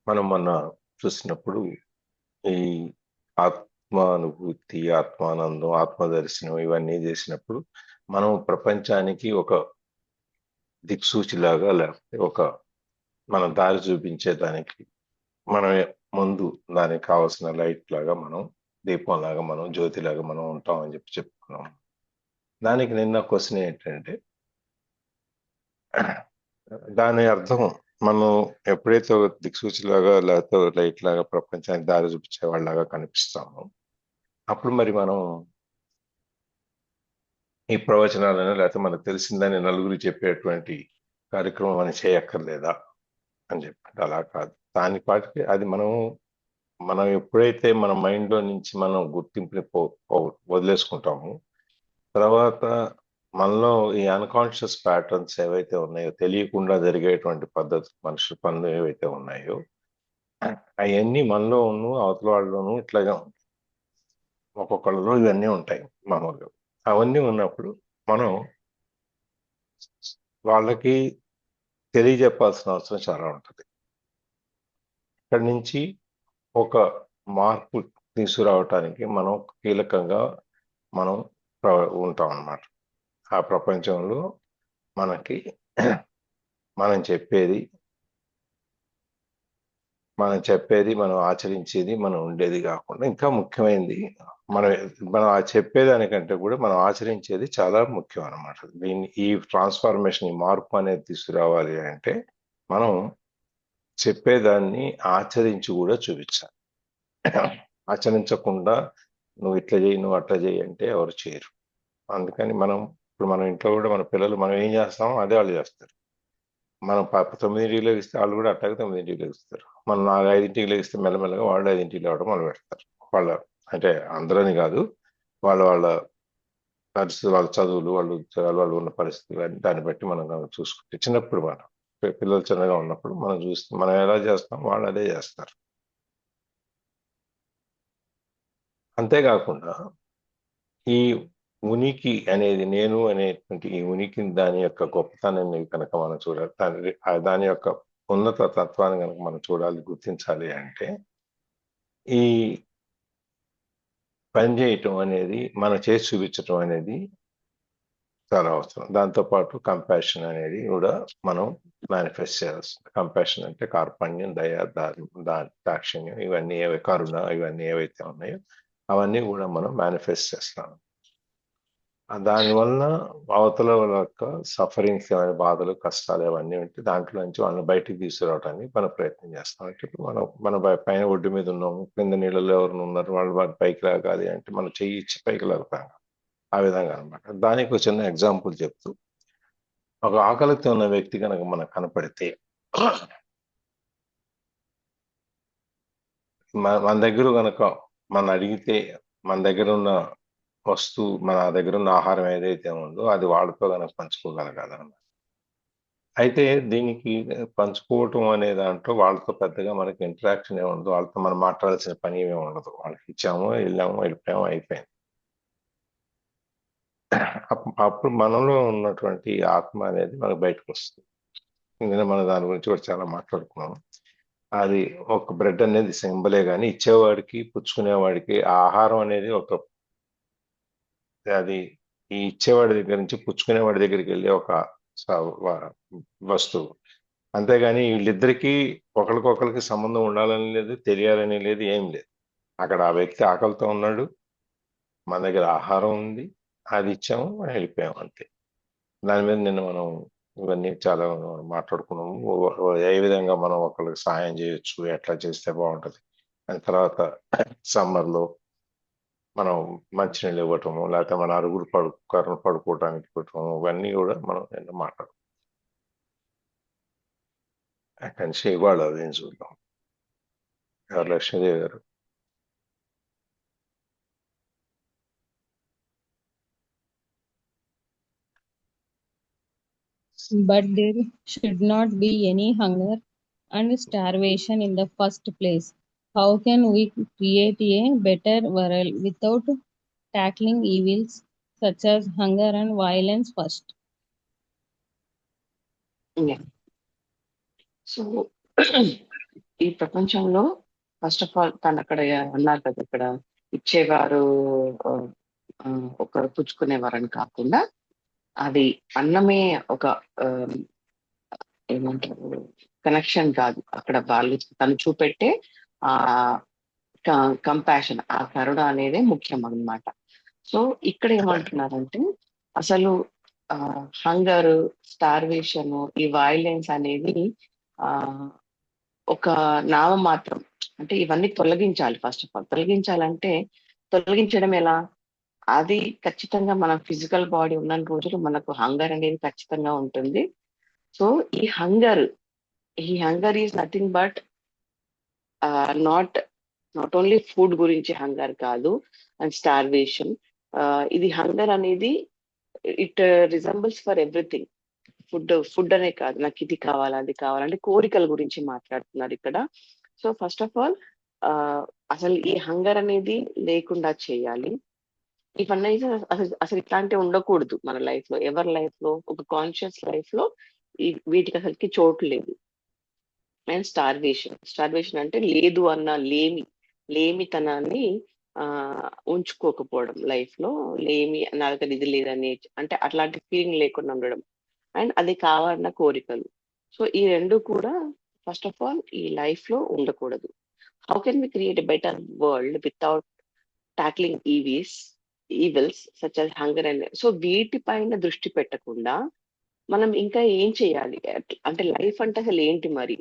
మనం మొన్న చూసినప్పుడు ఈ ఆత్మానుభూతి, ఆత్మానందం, ఆత్మదర్శనం ఇవన్నీ చేసినప్పుడు మనం ప్రపంచానికి ఒక దిక్సూచిలాగా లేకపోతే ఒక మన దారి చూపించేదానికి మనం ముందు దానికి కావాల్సిన లైట్ లాగా మనం దీపం లాగా మనం జ్యోతిలాగా మనం ఉంటాం అని చెప్పుకున్నాం. దానికి నిన్న క్వశ్చన్ ఏంటంటే దాని అర్థం మనం ఎప్పుడైతే ఒక దిక్సూచిలాగా లేకపోతే లైట్ లాగా ప్రపంచానికి దారి చూపించే వాళ్ళలాగా కనిపిస్తామో అప్పుడు మరి మనం ఈ ప్రవచనాలను లేకపోతే మనకు తెలిసిందని నలుగురు చెప్పేటువంటి కార్యక్రమం అని చేయక్కర్లేదా అని చెప్పి అలా కాదు. దాని పాటికి అది మనం ఎప్పుడైతే మన మైండ్లో నుంచి మనం గుర్తింపుని వదిలేసుకుంటామో తర్వాత మనలో ఈ అన్కాన్షియస్ ప్యాటర్న్స్ ఏవైతే ఉన్నాయో తెలియకుండా జరిగేటువంటి పద్ధతి మనుషుల పనులు ఏవైతే ఉన్నాయో అవన్నీ మనలో అవతల వాళ్ళలోనూ ఇట్లాగా ఒక్కొక్కళ్ళలో ఇవన్నీ ఉంటాయి మామూలుగా. అవన్నీ ఉన్నప్పుడు మనం వాళ్ళకి తెలియజెప్పాల్సిన అవసరం చాలా ఉంటుంది. ఇక్కడి నుంచి ఒక మార్పు తీసుకురావటానికి మనం కీలకంగా మనం ఉంటాం అన్నమాట. ఆ ప్రపంచంలో మనకి మనం చెప్పేది మనం ఆచరించేది మనం ఉండేది కాకుండా ఇంకా ముఖ్యమైనది మనం మనం చెప్పేదానికంటే కూడా మనం ఆచరించేది చాలా ముఖ్యం అన్నమాట. ఈ ట్రాన్స్ఫర్మేషన్, ఈ మార్పు అనేది తీసుకురావాలి అంటే మనం చెప్పేదాన్ని ఆచరించి కూడా చూపించాలి. ఆచరించకుండా నువ్వు ఇట్లా చేయి, నువ్వు అట్లా చేయి అంటే ఎవరు చేయరు. అందుకని ఇప్పుడు మన ఇంట్లో కూడా మన పిల్లలు మనం ఏం చేస్తామో అదే వాళ్ళు చేస్తారు. మనం 9ంటికి లెగిస్తే వాళ్ళు కూడా అట్టాగే 9ంటికి లెగుస్తారు. మనం 5ంటికి లెగిస్తే మెల్లమెల్లగా వాళ్ళు 5ంటికి లేవడం మొదలు పెడతారు. వాళ్ళ అంటే అందరని కాదు, వాళ్ళ వాళ్ళ పరిస్థితులు, వాళ్ళ చదువులు, వాళ్ళు ఉన్న పరిస్థితులు దాన్ని బట్టి మనం చూసుకుంటే చిన్నప్పుడు పిల్లలు చిన్నగా ఉన్నప్పుడు మనం ఎలా చేస్తాం వాళ్ళు అదే చేస్తారు. అంతేకాకుండా ఈ ఉనికి అనేది, నేను అనేటువంటి ఈ ఉనికిని, దాని యొక్క గొప్పతనాన్ని కనుక మనం చూడాలి, దాని యొక్క ఉన్నత తత్వాన్ని కనుక మనం చూడాలి, గుర్తించాలి అంటే ఈ పని చేయటం అనేది, మనం చేసి చూపించటం అనేది చాలా అవసరం. దాంతోపాటు కంపాషన్ అనేది కూడా మనం మేనిఫెస్ట్ చేయాల్సింది. కంపాషన్ అంటే కార్పణ్యం, దయ, దాక్షిణ్యం, ఇవన్నీ కరుణ, ఇవన్నీ ఏవైతే ఉన్నాయో అవన్నీ కూడా మనం మేనిఫెస్ట్ చేస్తాం. దానివల్ల అవతల వాళ్ళ యొక్క సఫరింగ్స్, ఏమైనా బాధలు, కష్టాలు అవన్నీ ఉంటే దాంట్లో నుంచి వాళ్ళని బయటికి తీసుకురావడానికి మనం ప్రయత్నం చేస్తాం. అంటే ఇప్పుడు మన పైన ఒడ్డు మీద ఉన్నాము, కింద నీళ్ళలో ఎవరు ఉన్నారు, వాళ్ళు పైకి లాగాలి అంటే మనం చెయ్యి ఇచ్చి పైకి లాగుతాం. ఆ విధంగా అనమాట. దానికి ఒక చిన్న ఎగ్జాంపుల్ చెప్తూ, ఒక ఆకలితో ఉన్న వ్యక్తి కనుక మనకు కనపడితే మన దగ్గర కనుక మనం అడిగితే మన దగ్గర ఉన్న వస్తువు, మన దగ్గర ఉన్న ఆహారం ఏదైతే ఉందో అది వాళ్ళతో కనుక పంచుకోగలగాలన్నమాట. అయితే దీనికి పంచుకోవటం అనే దాంట్లో వాళ్ళతో పెద్దగా మనకి ఇంటరాక్షన్ ఏమి ఉండదు. వాళ్ళతో మనం మాట్లాడాల్సిన పని ఏమి ఉండదు. వాళ్ళకి ఇచ్చాము, వెళ్ళాము, వెళ్ళిపోయాము, అయిపోయింది. అప్పుడు మనలో ఉన్నటువంటి ఆత్మ అనేది మనకు బయటకు వస్తుంది. నిన్న మన దాని గురించి కూడా చాలా మాట్లాడుకున్నాము. అది ఒక బ్రెడ్ అనేది సింబలే కానీ ఇచ్చేవాడికి, పుచ్చుకునేవాడికి ఆ ఆహారం అనేది అది ఈ ఇచ్చేవాడి దగ్గర నుంచి పుచ్చుకునేవాడి దగ్గరికి వెళ్ళే ఒక వస్తువు. అంతేగాని వీళ్ళిద్దరికీ ఒకరికొకరికి సంబంధం ఉండాలని లేదు, తెలియాలని లేదు, ఏం లేదు. అక్కడ ఆ వ్యక్తి ఆకలితో ఉన్నాడు, మన దగ్గర ఆహారం ఉంది, అది ఇచ్చాము, వెళ్ళిపోయాము, అంతే. దాని మీద నిన్న మనం ఇవన్నీ చాలా మాట్లాడుకున్నాము. ఏ విధంగా మనం ఒకరికి సహాయం చేయొచ్చు, ఎట్లా చేస్తే బాగుంటుంది అని. తర్వాత సమ్మర్లో మనం మంచినీళ్ళు ఇవ్వటము, లేకపోతే మన అరుగులు పడుకోవడానికి ఇవ్వటము, ఇవన్నీ కూడా మనం నిన్న మాట్లాడుకున్నాం. అక్కడి నుంచి ఇవాళ అదేం చూద్దాం. ఎవరు లక్ష్మీదేవి గారు? But there should not be any hunger and starvation in the first place. How can we create a better world without tackling evils such as hunger and violence first? Yeah. So ఈ ప్రపంచంలో first of all తను అక్కడ అన్నారు కదా, ఇక్కడ ఇచ్చేవారు ఆ, ఆ, ఒకరు పుచ్చుకునేవారని కాకుండా, అది అన్నమే ఒక ఆ, ఏమంటారు, కనెక్షన్ కాదు. అక్కడ వాళ్ళు తను చూపెట్టే ఆ కంపాషన్, ఆ కరుణ అనేదే ముఖ్యం అన్నమాట. సో ఇక్కడ ఏమంటున్నారంటే అసలు హంగర్, స్టార్వేషన్, ఈ వైలెన్స్ అనేది ఆ ఒక నామమాత్రం. అంటే ఇవన్నీ తొలగించాలి. ఫస్ట్ ఆఫ్ ఆల్ తొలగించాలంటే తొలగించడం ఎలా? అది ఖచ్చితంగా మన ఫిజికల్ బాడీ ఉన్న రోజులు మనకు హంగర్ అనేది ఖచ్చితంగా ఉంటుంది. సో ఈ hunger is nothing but not not only food గురించి హంగర్ కాదు, అండ్ స్టార్వేషన్. ఇది హంగర్ అనేది it resembles for everything. Food అనే కాదు, నాకు ఇది కావాలి అది కావాలంటే కోరికల గురించి మాట్లాడుతున్నారు ఇక్కడ. సో ఫస్ట్ ఆఫ్ ఆల్ అసలు ఈ హంగర్ అనేది లేకుండా చేయాలి. ఇవన్నీ అసలు ఇట్లాంటివి ఉండకూడదు మన లైఫ్ లో, ఎవరి లైఫ్ లో, ఒక కాన్షియస్ లైఫ్ లో వీటికి అసలుకి చోటు లేదు. అండ్ స్టార్వేషన్ అంటే లేదు అన్న లేమితనాన్ని ఆ ఉంచుకోకపోవడం లైఫ్ లో. నా దగ్గర ఇది లేదని, అంటే అట్లాంటి ఫీలింగ్ లేకుండా ఉండడం. అండ్ అది కావాలన్న కోరికలు. సో ఈ రెండు కూడా ఫస్ట్ ఆఫ్ ఆల్ ఈ లైఫ్ లో ఉండకూడదు. How can we create a better world without tackling evils such as hunger and, so వీటిపైన దృష్టి పెట్టకుండా మనం ఇంకా ఏం చేయాలి? అంటే లైఫ్ అంటే అసలు ఏంటి మరి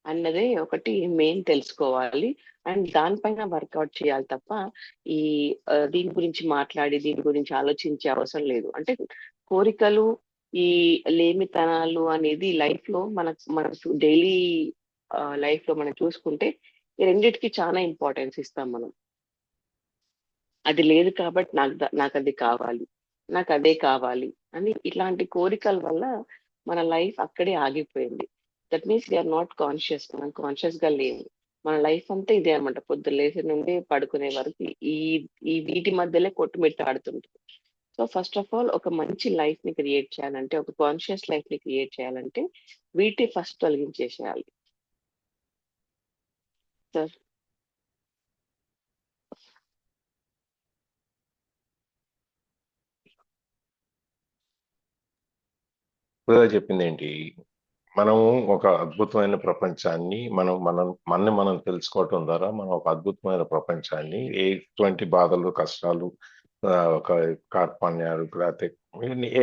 అన్నదే ఒకటి మెయిన్ తెలుసుకోవాలి. అండ్ దానిపైన వర్కౌట్ చేయాలి తప్ప ఈ దీని గురించి మాట్లాడి దీని గురించి ఆలోచించే అవసరం లేదు. అంటే కోరికలు, ఈ లేమితనాలు అనేది లైఫ్ లో మన డైలీ లైఫ్ లో మనం చూసుకుంటే ఈ రెండిటికి చాలా ఇంపార్టెన్స్ ఇస్తాం మనం. అది లేదు కాబట్టి నాకు అది కావాలి, నాకు అదే కావాలి అని ఇట్లాంటి కోరికల వల్ల మన లైఫ్ అక్కడే ఆగిపోయింది. That means we are not conscious. మనం కాన్షియస్ గా లేము. మన లైఫ్ అంతా ఇదే అనమాట, పొద్దున్న లేచి నుండి పడుకునే వరకు ఈ ఈ వీటి మధ్యలో కొట్టుమిట్టాడుతుంటుంది. సో ఫస్ట్ ఆఫ్ ఆల్ ఒక మంచి లైఫ్ ని క్రియేట్ చేయాలంటే, ఒక కాన్షియస్ లైఫ్ ని క్రియేట్ చేయాలంటే వీటి ఫస్ట్ తొలగించేసేయాలి సార్. ఇప్పుడు చెప్పింది ఏంటి? మనము ఒక అద్భుతమైన ప్రపంచాన్ని మనం తెలుసుకోవటం ద్వారా మనం ఒక అద్భుతమైన ప్రపంచాన్ని, ఎటువంటి బాధలు, కష్టాలు, ఒక కార్పణ్యాలు, లేకపోతే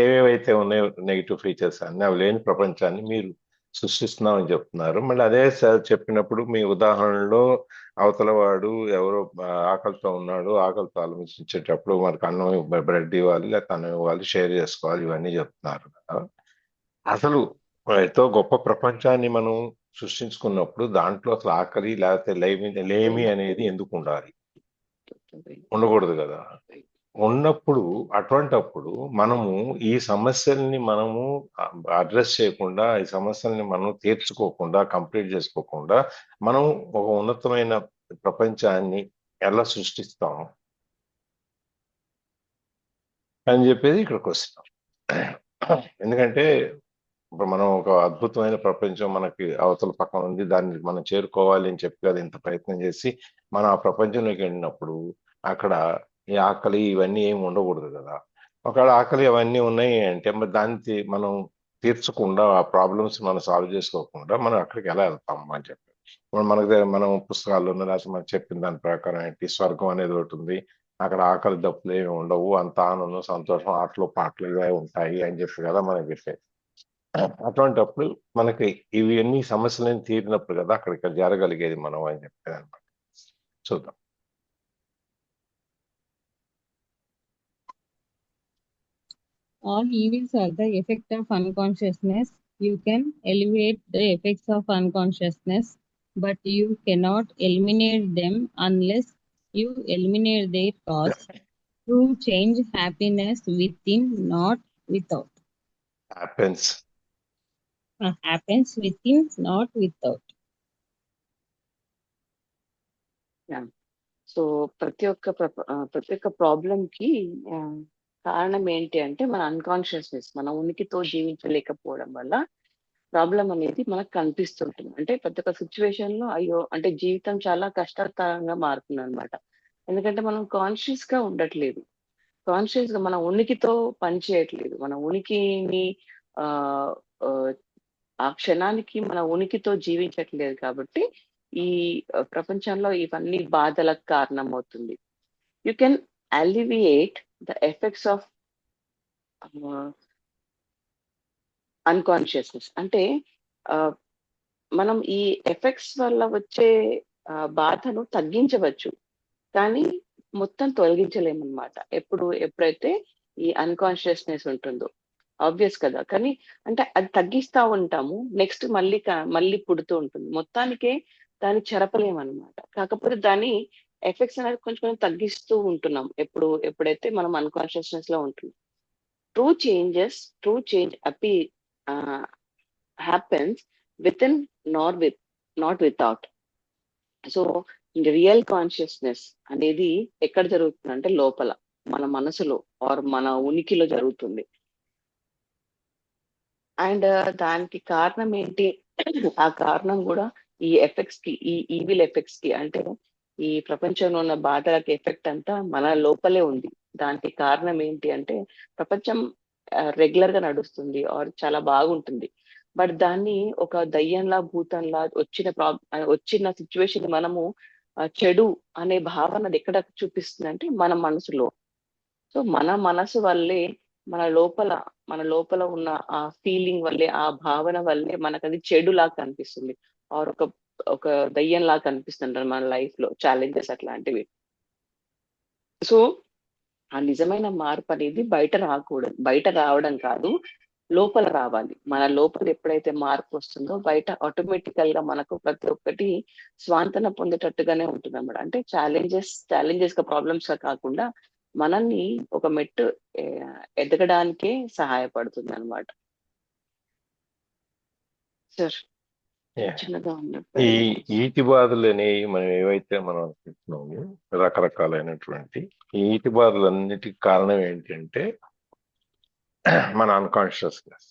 ఏవేవైతే ఉన్నాయో నెగిటివ్ ఫీచర్స్ అన్ని అవి లేని ప్రపంచాన్ని మీరు సృష్టిస్తున్నామని చెప్తున్నారు. మళ్ళీ అదే సార్ చెప్పినప్పుడు మీ ఉదాహరణలో అవతల వాడు ఎవరో ఆకలితో ఉన్నాడు, ఆకలితో ఆలోచించేటప్పుడు మనకు అన్నం బ్రెడ్ ఇవ్వాలి, లేకపోతే అన్నం ఇవ్వాలి, షేర్ చేసుకోవాలి, ఇవన్నీ చెప్తున్నారు కదా. అసలు ఎంతో గొప్ప ప్రపంచాన్ని మనం సృష్టించుకున్నప్పుడు దాంట్లో అసలు ఆకలి లేకపోతే లేమి అనేది ఎందుకు ఉండాలి? ఉండకూడదు కదా. ఉన్నప్పుడు అటువంటప్పుడు మనము ఈ సమస్యల్ని మనము అడ్రస్ చేయకుండా, ఈ సమస్యల్ని మనం తీర్చుకోకుండా, కంప్లీట్ చేసుకోకుండా మనం ఒక ఉన్నతమైన ప్రపంచాన్ని ఎలా సృష్టిస్తాం అని చెప్పేది ఇక్కడికి వస్తున్నాం. ఎందుకంటే ఇప్పుడు మనం ఒక అద్భుతమైన ప్రపంచం మనకి అవతల పక్కన ఉంది, దాన్ని మనం చేరుకోవాలి అని చెప్పి కదా ఇంత ప్రయత్నం చేసి మనం ఆ ప్రపంచంలోకి వెళ్ళినప్పుడు అక్కడ ఈ ఆకలి ఇవన్నీ ఏమి ఉండకూడదు కదా. ఒకవేళ ఆకలి అవన్నీ ఉన్నాయి అంటే మరి దాన్ని మనం తీర్చకుండా, ఆ ప్రాబ్లమ్స్ మనం సాల్వ్ చేసుకోకుండా మనం అక్కడికి ఎలా వెళ్తాం అని చెప్పి మనం పుస్తకాల్లో లేకపోతే మనం చెప్పిన దాని ప్రకారం ఏంటి, స్వర్గం అనేది ఒకటి ఉంది, అక్కడ ఆకలి దప్పులు ఏమి ఉండవు, అంత ఆనందం సంతోషం ఆటలు పాటలు ఇవే ఉంటాయి అని చెప్పి కదా మనకి చెప్పేది. అటువంటప్పుడు మనకి ఇవన్నీ సమస్యలని తీరినప్పుడు కదా అక్కడికి జరగలిగేది మనం అని చెప్పేది అనమాట. చూద్దాం. All evils are the effect of unconsciousness. You can alleviate the effects of unconsciousness, but you cannot eliminate them unless you eliminate their cause. True change happiness within, not without. Happens within, not without. So ప్రతి ఒక్క problem కి కారణం ఏంటి అంటే మన unconsciousness, మన ఉనికితో జీవించలేకపోవడం వల్ల problem అనేది మనకు కనిపిస్తుంటుంది. అంటే ప్రతి ఒక్క సిచ్యువేషన్ లో అయ్యో అంటే జీవితం చాలా కష్టతరంగా మారుతుంది అనమాట. ఎందుకంటే మనం కాన్షియస్ గా ఉండట్లేదు. కాన్షియస్ గా మన ఉనికితో పని చేయట్లేదు. మన ఉనికిని ఆ ఆ, ఆ క్షణానికి మన ఉనికితో జీవించట్లేదు కాబట్టి ఈ ప్రపంచంలో ఇవన్నీ బాధలకు కారణమవుతుంది. You can alleviate the effects of unconsciousness. అంటే ఆ, మనం ఈ ఎఫెక్ట్స్ వల్ల వచ్చే బాధను తగ్గించవచ్చు, కానీ మొత్తం తొలగించలేమన్నమాట. ఎప్పుడైతే ఈ అన్కాన్షియస్నెస్ ఉంటుందో. ఆబ్వియస్ కదా! కానీ అంటే అది తగ్గిస్తా ఉంటాము. నెక్స్ట్ మళ్ళీ పుడుతూ ఉంటుంది. మొత్తానికే దాన్ని చెరపలేమన్నమాట. కాకపోతే దాని ఎఫెక్ట్స్ అనేది కొంచెం కొంచెం తగ్గిస్తూ ఉంటున్నాం. ఎప్పుడైతే మనం అన్కాన్షియస్నెస్ లో ఉంటున్నాం. True change happens within not without. So real consciousness అనేది ఎక్కడ జరుగుతుంది అంటే లోపల, మన మనసులో ఆర్ మన ఉనికిలో జరుగుతుంది. అండ్ దానికి కారణం ఏంటి? ఆ కారణం కూడా ఈ ఎఫెక్ట్స్ కి, ఈ ఈవిల్ ఎఫెక్ట్స్ కి, అంటే ఈ ప్రపంచంలో ఉన్న బాధలకి ఎఫెక్ట్ అంతా మన లోపలే ఉంది. దానికి కారణం ఏంటి అంటే ప్రపంచం రెగ్యులర్ గా నడుస్తుంది ఆర్ చాలా బాగుంటుంది. బట్ దాన్ని ఒక దయ్యంలా భూతంలా వచ్చిన సిచ్యువేషన్ మనము చెడు అనే భావన అది ఎక్కడ చూపిస్తుంది అంటే మన మనసులో. సో మన మనసు వల్లే, మన లోపల ఉన్న ఆ ఫీలింగ్ వల్లే, ఆ భావన వల్లే మనకు అది చెడులా కనిపిస్తుంది ఆర్ ఒక దయ్యంలా కనిపిస్తుంటారు మన లైఫ్ లో ఛాలెంజెస్ అట్లాంటివి. సో ఆ నిజమైన మార్పు అనేది బయట రావడం కాదు, లోపల రావాలి. మన లోపల ఎప్పుడైతే మార్పు వస్తుందో బయట ఆటోమేటికల్ గా మనకు ప్రతి ఒక్కటి స్వాంతన పొందేటట్టుగానే ఉంటుంది అన్నమాట. అంటే ఛాలెంజెస్ గా ప్రాబ్లమ్స్ గా కాకుండా మనల్ని ఒక మెట్టు ఎదగడానికే సహాయపడుతుంది అనమాట. Sir Yeah. చిన్నగా ఈ ఉన్నప్పుడు ఈతి బాధలు అనేవి మనం ఏవైతే మనం అనుకుంటున్నామో రకరకాలైనటువంటి ఈ ఈతి బాధలన్నిటికీ కారణం ఏంటంటే మన అన్కాన్షియస్నెస్,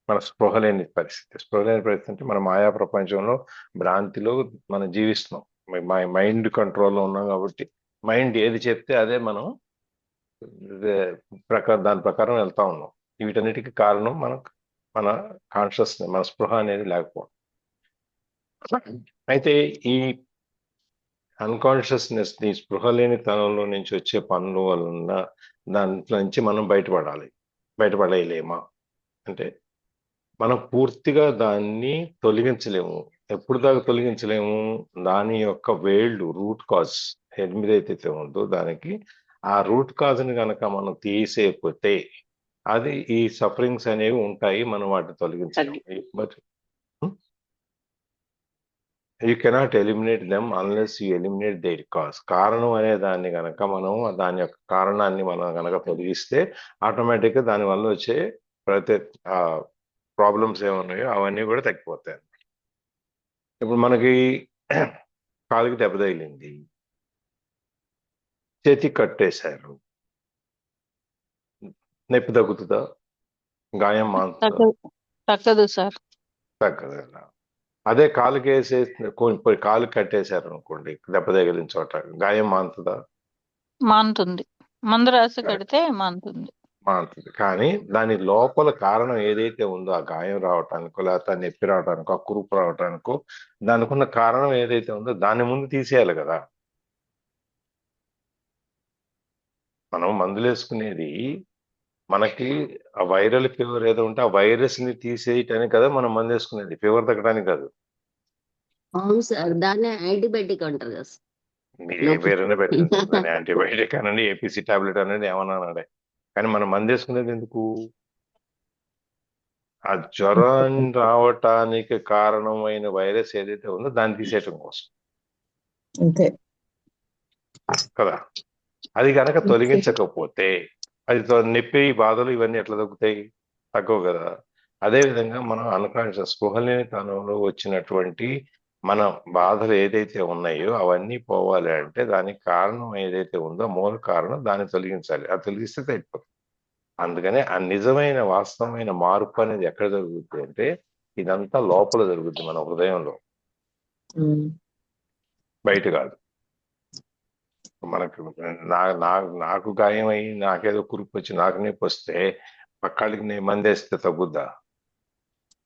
మన స్పృహ లేని పరిస్థితి అంటే మనం మాయా ప్రపంచంలో భ్రాంతిలో మనం జీవిస్తున్నాం. మైండ్ కంట్రోల్లో ఉన్నాం కాబట్టి మైండ్ ఏది చెప్తే అదే మనం దాని ప్రకారం వెళ్తా ఉన్నాం. వీటన్నిటికీ కారణం మన కాన్షియస్నెస్, మన స్పృహ అనేది లేకపోవడం. అయితే ఈ అన్కాన్షియస్నెస్ ని, స్పృహ లేని తనంలో నుంచి వచ్చే పనుల వలన దాంట్లో నుంచి మనం బయటపడలేమా అంటే మనం పూర్తిగా దాన్ని తొలగించలేము. ఎప్పుడు దాకా తొలగించలేము? దాని యొక్క రూట్ కాజ్ ఏదైతే ఉందో దానికి ఆ రూట్ కాజ్ ని కనుక మనం తీసేయకపోతే అది ఈ సఫరింగ్స్ అనేవి ఉంటాయి, మనం వాటిని తొలగించలేము. But you cannot eliminate them unless you eliminate their cause. కారణం అనే దాన్ని కనుక మనం దాని యొక్క కారణాన్ని మనం కనుక తొలగిస్తే ఆటోమేటిక్గా దానివల్ల వచ్చే ప్రతి ప్రాబ్లమ్స్ ఏమున్నాయో అవన్నీ కూడా తగ్గిపోతాయి. ఇప్పుడు మనకి కాలుకి దెబ్బ తగిలింది, చేతికి కట్టేశారు, నొప్పి తగ్గుతుందా? గాయం మానుతుందా? తగ్గదు సార్. తగ్గదు కదా. అదే కాలుకి కాలు కట్టేశారు అనుకోండి, దెబ్బ తగిలిన చోట గాయం మానుతుందా? మానుతుంది. మందు రాసి కడితే మానుతుంది. కానీ దాని లోపల కారణం ఏదైతే ఉందో, ఆ గాయం రావటానికో లేకపోతే నొప్పి రావటానికో ఆ కురుపు రావటానికో దానికి ఉన్న కారణం ఏదైతే ఉందో దాన్ని ముందు తీసేయాలి కదా. మనం మందులు వేసుకునేది మనకి ఆ వైరల్ ఫీవర్ ఏదో ఉంటే ఆ వైరస్ ని తీసేయటానికి కదా మనం మందు వేసుకునేది, ఫీవర్ తగ్గడానికి కాదు. అవును సార్, దాన్ని యాంటీబయాటిక్ అంటారు కదా సార్. మీరు ఏ పేరైనా పెట్టండి, దాని యాంటీబయాటిక్ అనండి, ఏపీసీ టాబ్లెట్ అనేది ఏమన్నా అన్నాడే, కానీ మనం మందు వేసుకునేది ఎందుకు? ఆ జ్వరం రావటానికి కారణమైన వైరస్ ఏదైతే ఉందో దాన్ని తీసేయటం కోసం అంతే కదా. అది కనుక తొలగించకపోతే అది నొప్పి, బాధలు ఇవన్నీ ఎట్లా తగ్గుతాయి? తగ్గవు కదా. అదేవిధంగా మనం అన్కాన్షియస్, స్పృహ లేని తనంలో వచ్చినటువంటి మన బాధలు ఏదైతే ఉన్నాయో అవన్నీ పోవాలి అంటే దానికి కారణం ఏదైతే ఉందో, మూల కారణం, దాన్ని తొలగించాలి. అది తొలగిస్తే తగ్గిపోతుంది. అందుకనే ఆ నిజమైన వాస్తవమైన మార్పు అనేది ఎక్కడ జరుగుతుంది అంటే ఇదంతా లోపల జరుగుద్ది మన హృదయంలో, ఉమ్, బయట కాదు. మనకు నాకు గాయం అయ్యి నాకేదో కురుపు వచ్చి నాకు నొప్పి వస్తే పక్కాళ్ళకి నేను మందేస్తే తగ్గుద్దా?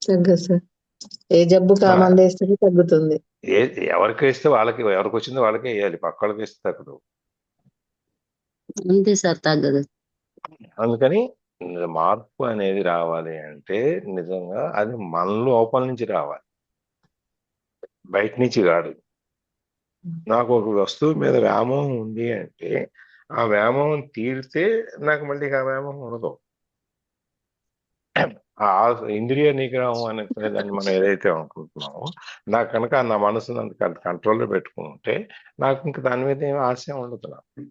తగ్గదు సార్. ఏ జబ్బుకి ఆ మన మందు వేస్తే తగ్గుతుంది. ఎవరికి వేస్తే వాళ్ళకి, ఎవరికి వచ్చిందో వాళ్ళకే వేయాలి, పక్కాళ్ళకి వేస్తే తగ్గదు. అంతే సార్, తగ్గదు. అందుకని మార్పు అనేది రావాలి అంటే నిజంగా అది మన లోపల నుంచి రావాలి, బయట నుంచి కాదు. నాకు ఒక వస్తువు మీద వ్యామోహం ఉంది అంటే ఆ వ్యామోహం తీరితే నాకు మళ్ళీ ఆ వ్యామోహం ఉండదు. ఆ ఇంద్రియ నిగ్రహం అనుకునే దాన్ని మనం ఏదైతే అనుకుంటున్నామో, నాకు కనుక నా మనసును కంట్రోల్లో పెట్టుకుంటే నాకు ఇంక దాని మీద ఏం ఆశ ఉండదు నాకు.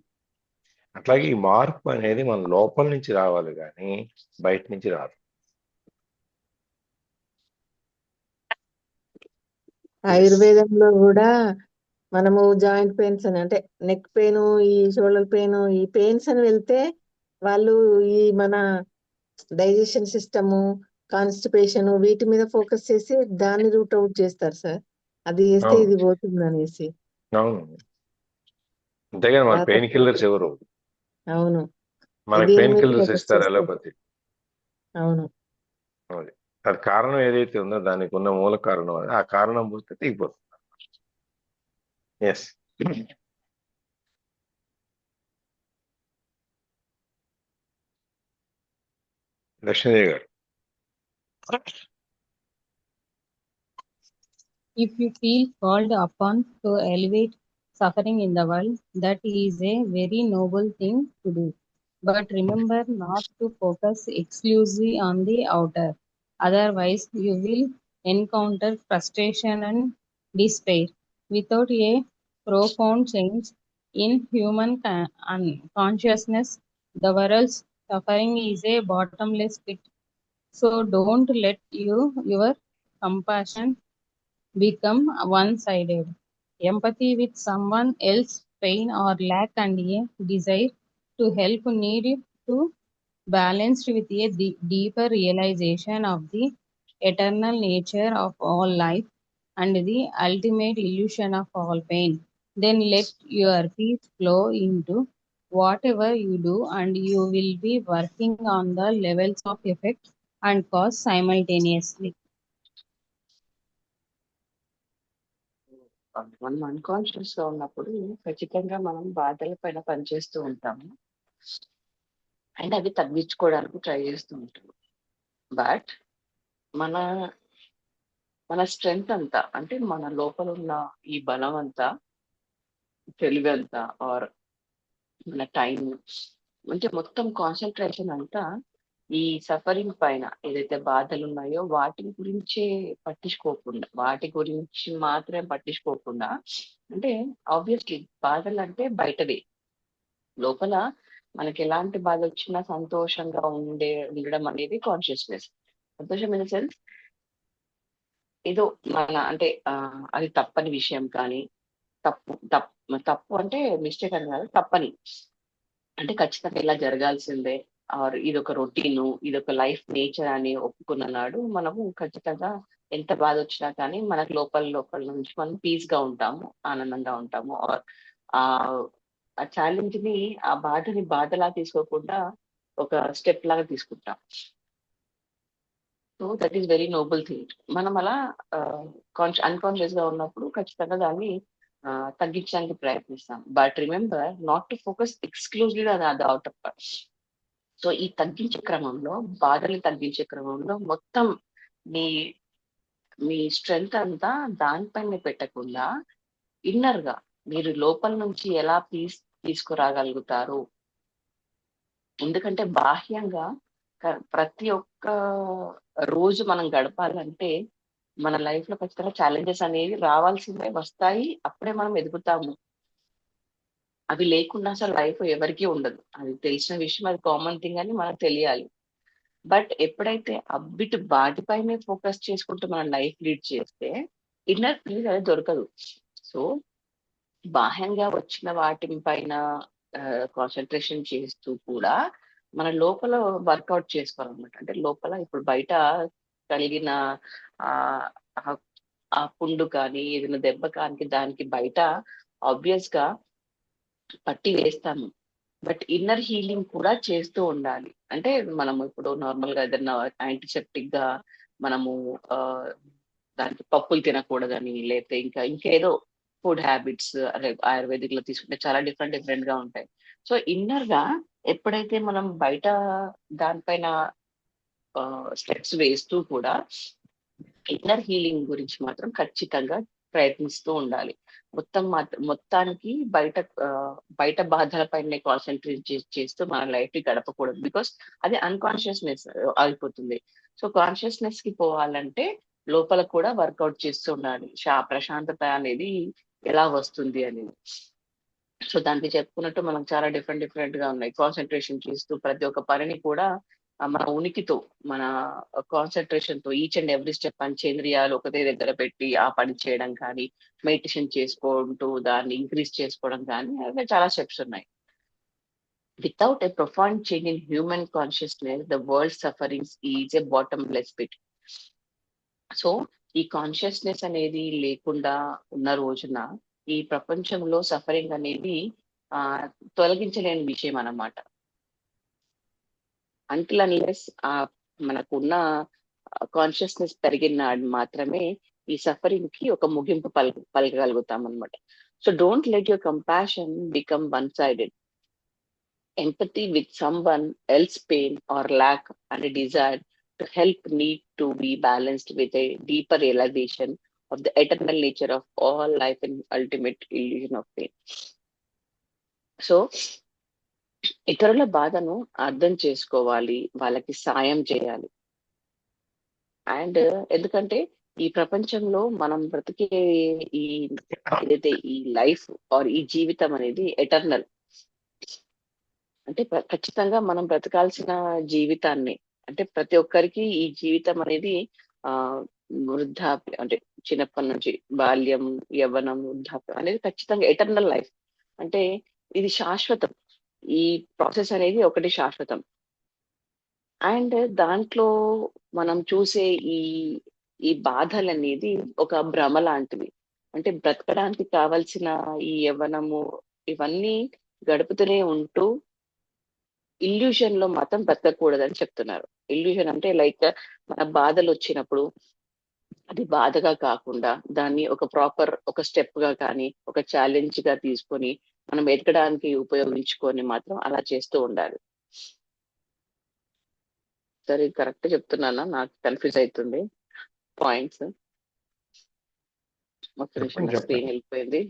అట్లాగే ఈ మార్పు అనేది మన లోపల నుంచి రావాలి కానీ బయట నుంచి రాదు. ఆయుర్వేదంలో కూడా మనము జాయింట్ పెయిన్స్ అని, అంటే నెక్ పెయిన్, ఈ షోల్డర్ పెయిన్, ఈ పెయిన్స్ అని వెళ్తే వాళ్ళు ఈ మన డైజెషన్ సిస్టము, కాన్స్టిపేషన్ వీటి మీద ఫోకస్ చేసి దాన్ని రూట్ అవుట్ చేస్తారు సార్. అది చేస్తే అవును ఇది పోతుంది అనేసి. అవును అంతేగాని మన పెయిన్ కిల్లర్స్ ఎవరు? అవును, మనకి దీని పెయిన్ మీద కిల్లర్స్ ఫోకస్ ఇస్తారు చేస్తారు. అలోపతి. అవును, అది అది కారణం ఏదైతే ఉందో దానికి ఉన్న మూల కారణం, ఆ కారణం పూర్తి తెగిపోతుంది. ఎస్ లక్ష్మీదేవి గారు. If you feel called upon to alleviate suffering in the world, that is a very noble thing to do. But remember not to focus exclusively on the outer. Otherwise, you will encounter frustration and despair. Without a profound change in human consciousness, the world's suffering is a bottomless pit. So don't let your compassion become one-sided. Empathy with someone else's pain or lack and a desire to help need to balanced with a deeper realization of the eternal nature of all life and the ultimate illusion of all pain. Then let your peace flow into whatever you do, and you will be working on the levels of effect and cause simultaneously. మనం unconscious గా ఉన్నప్పుడు ఖచ్చితంగా మనం బాధల పైన పనిచేస్తూ ఉంటాము and అవి తగ్గించుకోవడానికి ట్రై చేస్తూ ఉంటాము. బట్ మన మన స్ట్రెంగ్త్ అంతా, అంటే మన లోపల ఉన్న ఈ బలం అంతా, తెలివి అంతా, ఆర్ మన టైం, అంటే మొత్తం కాన్సన్ట్రేషన్ అంతా ఈ సఫరింగ్ పైన, ఏదైతే బాధలు ఉన్నాయో వాటి గురించే పట్టించుకోకుండా, వాటి గురించి మాత్రమే పట్టించుకోకుండా, అంటే ఆబ్వియస్లీ బాధలు అంటే బయటవే, లోపల మనకి ఎలాంటి బాధ వచ్చినా సంతోషంగా ఉండడం అనేది కాన్షియస్నెస్. సంతోషం ఇన్ ద సెన్స్ ఏదో మన, అంటే అది తప్పని విషయం కానీ, తప్పు అంటే మిస్టేక్ అని కాదు, తప్పని అంటే ఖచ్చితంగా ఇలా జరగాల్సిందే, ఆర్ ఇదొక రొటీను, ఇదొక లైఫ్ నేచర్ అని ఒప్పుకున్న నాడు మనము ఖచ్చితంగా ఎంత బాధ వచ్చినా కానీ మనకు లోపల నుంచి మనం పీస్ గా ఉంటాము, ఆనందంగా ఉంటాము. ఆర్ ఆ ఛాలెంజ్ ని, ఆ బాధని బాధలా తీసుకోకుండా ఒక స్టెప్ లాగా తీసుకుంటాం. So that is very noble thing. మనం అలా అన్కాన్షియస్ గా ఉన్నప్పుడు ఖచ్చితంగా దాన్ని తగ్గించడానికి ప్రయత్నిస్తాం. But remember not to focus exclusively on the outer parts. So ఈ తగ్గించే క్రమంలో, బాధల్ని తగ్గించే క్రమంలో మొత్తం మీ స్ట్రెంగ్త్ అంతా దానిపైన పెట్టకుండా ఇన్నర్ గా మీరు లోపల నుంచి ఎలా పీస్ తీసుకురాగలుగుతారు. ఎందుకంటే బాహ్యంగా ప్రతి ఒక్క రోజు మనం గడపాలంటే మన లైఫ్ లో ఖచ్చితంగా ఛాలెంజెస్ అనేవి రావాల్సిందే, వస్తాయి, అప్పుడే మనం ఎదుగుతాము. అవి లేకుండా అసలు లైఫ్ ఎవరికీ ఉండదు. అది తెలిసిన విషయం, అది కామన్ థింగ్ అని మనకు తెలియాలి. బట్ ఎప్పుడైతే వాటిపైనే ఫోకస్ చేసుకుంటూ మనం లైఫ్ లీడ్ చేస్తే ఇన్నర్ పీస్ అది దొరకదు. సో బాహ్యంగా వచ్చిన వాటి పైన కాన్సన్ట్రేషన్ చేస్తూ కూడా మన లోపల వర్కౌట్ చేసుకోవాలన్నమాట. అంటే లోపల ఇప్పుడు బయట కలిగిన ఆ ఆ- ఆ పుండు కానీ ఏదైనా దెబ్బ కానీ దానికి బయట ఆబ్వియస్ గా పట్టి వేస్తాము. బట్ ఇన్నర్ హీలింగ్ కూడా చేస్తూ ఉండాలి. అంటే మనం ఇప్పుడు నార్మల్ గా ఏదైనా యాంటీసెప్టిక్ గా మనము ఆ దానికి పప్పులు తినకూడదని, లేకపోతే ఇంకేదో ఫుడ్ హ్యాబిట్స్ ఆయుర్వేదిక్ లో తీసుకుంటే చాలా డిఫరెంట్ డిఫరెంట్ గా ఉంటాయి. సో ఇన్నర్ గా ఎప్పుడైతే మనం బయట దానిపైన స్టెప్స్ వేస్తూ కూడా ఇన్నర్ హీలింగ్ గురించి మాత్రం ఖచ్చితంగా ప్రయత్నిస్తూ ఉండాలి. మొత్తానికి బయట బాధలపైనే కాన్సన్ట్రేట్ చేస్తూ మన లైఫ్ ని గడపకూడదు. బికాస్ అది అన్కాన్షియస్నెస్ అయిపోతుంది. సో కాన్షియస్నెస్ కి పోవాలంటే లోపల కూడా వర్కౌట్ చేస్తూ ఉండాలి. ప్రశాంతత అనేది ఎలా వస్తుంది అనేది. సో దానికి చెప్పుకున్నట్టు మనం చాలా డిఫరెంట్ డిఫరెంట్ గా ఉన్నాయి. కాన్సన్ట్రేషన్ చేస్తూ ప్రతి ఒక్క పనిని కూడా మన ఉనికితో, మన కాన్సన్ట్రేషన్ తో ఈచ్ అండ్ ఎవ్రీ స్టెప్ పంచేంద్రియాలు ఒకటే దగ్గర పెట్టి ఆ పని చేయడం కానీ, మెడిటేషన్ చేసుకుంటూ దాన్ని ఇంక్రీజ్ చేసుకోవడం కానీ, అవి చాలా స్టెప్స్ ఉన్నాయి. Without a profound change in human consciousness the world sufferings is a bottomless pit. So ఈ కాన్షియస్నెస్ అనేది లేకుండా ఉన్న రోజున ఈ ప్రపంచంలో సఫరింగ్ అనేది తొలగించలేని విషయం అన్నమాట. అంటిల్ అన్లెస్ మనకున్న కాన్షియస్నెస్ పెరిగిన నాడు మాత్రమే ఈ సఫరింగ్ కి ఒక ముగింపు పలకగలుగుతాం అనమాట. So don't let your compassion become one sided. Empathy with someone else's pain or lack and desire to help need to be balanced with a deeper realization of the eternal nature of all life and ultimate illusion of pain. So ఇతరుల బాధను అర్థం చేసుకోవాలి, వాళ్ళకి సాయం చేయాలి. And ఎందుకంటే ఈ ప్రపంచంలో మనం బ్రతికే ఈ ఏదైతే ఈ లైఫ్ ఆర్ ఈ జీవితం అనేది ఎటర్నల్. అంటే ఖచ్చితంగా మనం బ్రతకాల్సిన జీవితాన్ని, అంటే ప్రతి ఒక్కరికి ఈ జీవితం అనేది వృద్ధాప్యం, అంటే చిన్నప్పటి నుంచి బాల్యం, యవ్వనం, వృద్ధాప్యం అనేది ఖచ్చితంగా ఎటర్నల్ లైఫ్. అంటే ఇది శాశ్వతం. ఈ ప్రాసెస్ అనేది ఒకటి శాశ్వతం. అండ్ దాంట్లో మనం చూసే ఈ బాధలు అనేది ఒక భ్రమ లాంటివి. అంటే బ్రతకడానికి కావలసిన ఈ యవ్వనము ఇవన్నీ గడుపుతూనే ఉంటూ ఇల్యూషన్ లో మాత్రం బ్రతకకూడదని చెప్తున్నారు. ఇల్యూషన్ అంటే లైక్ మన బాధలు వచ్చినప్పుడు అది బాధగా కాకుండా దాన్ని ఒక స్టెప్ గా కానీ ఒక ఛాలెంజ్ గా తీసుకొని మనం ఎదగడానికి ఉపయోగించుకొని మాత్రం అలా చేస్తూ ఉండాలి. సరే కరెక్ట్ చెప్తున్నానా? నాకు కన్ఫ్యూజ్ అవుతుంది పాయింట్స్. ఒక నిమిషం స్క్రీన్ వెళ్ళిపోయింది.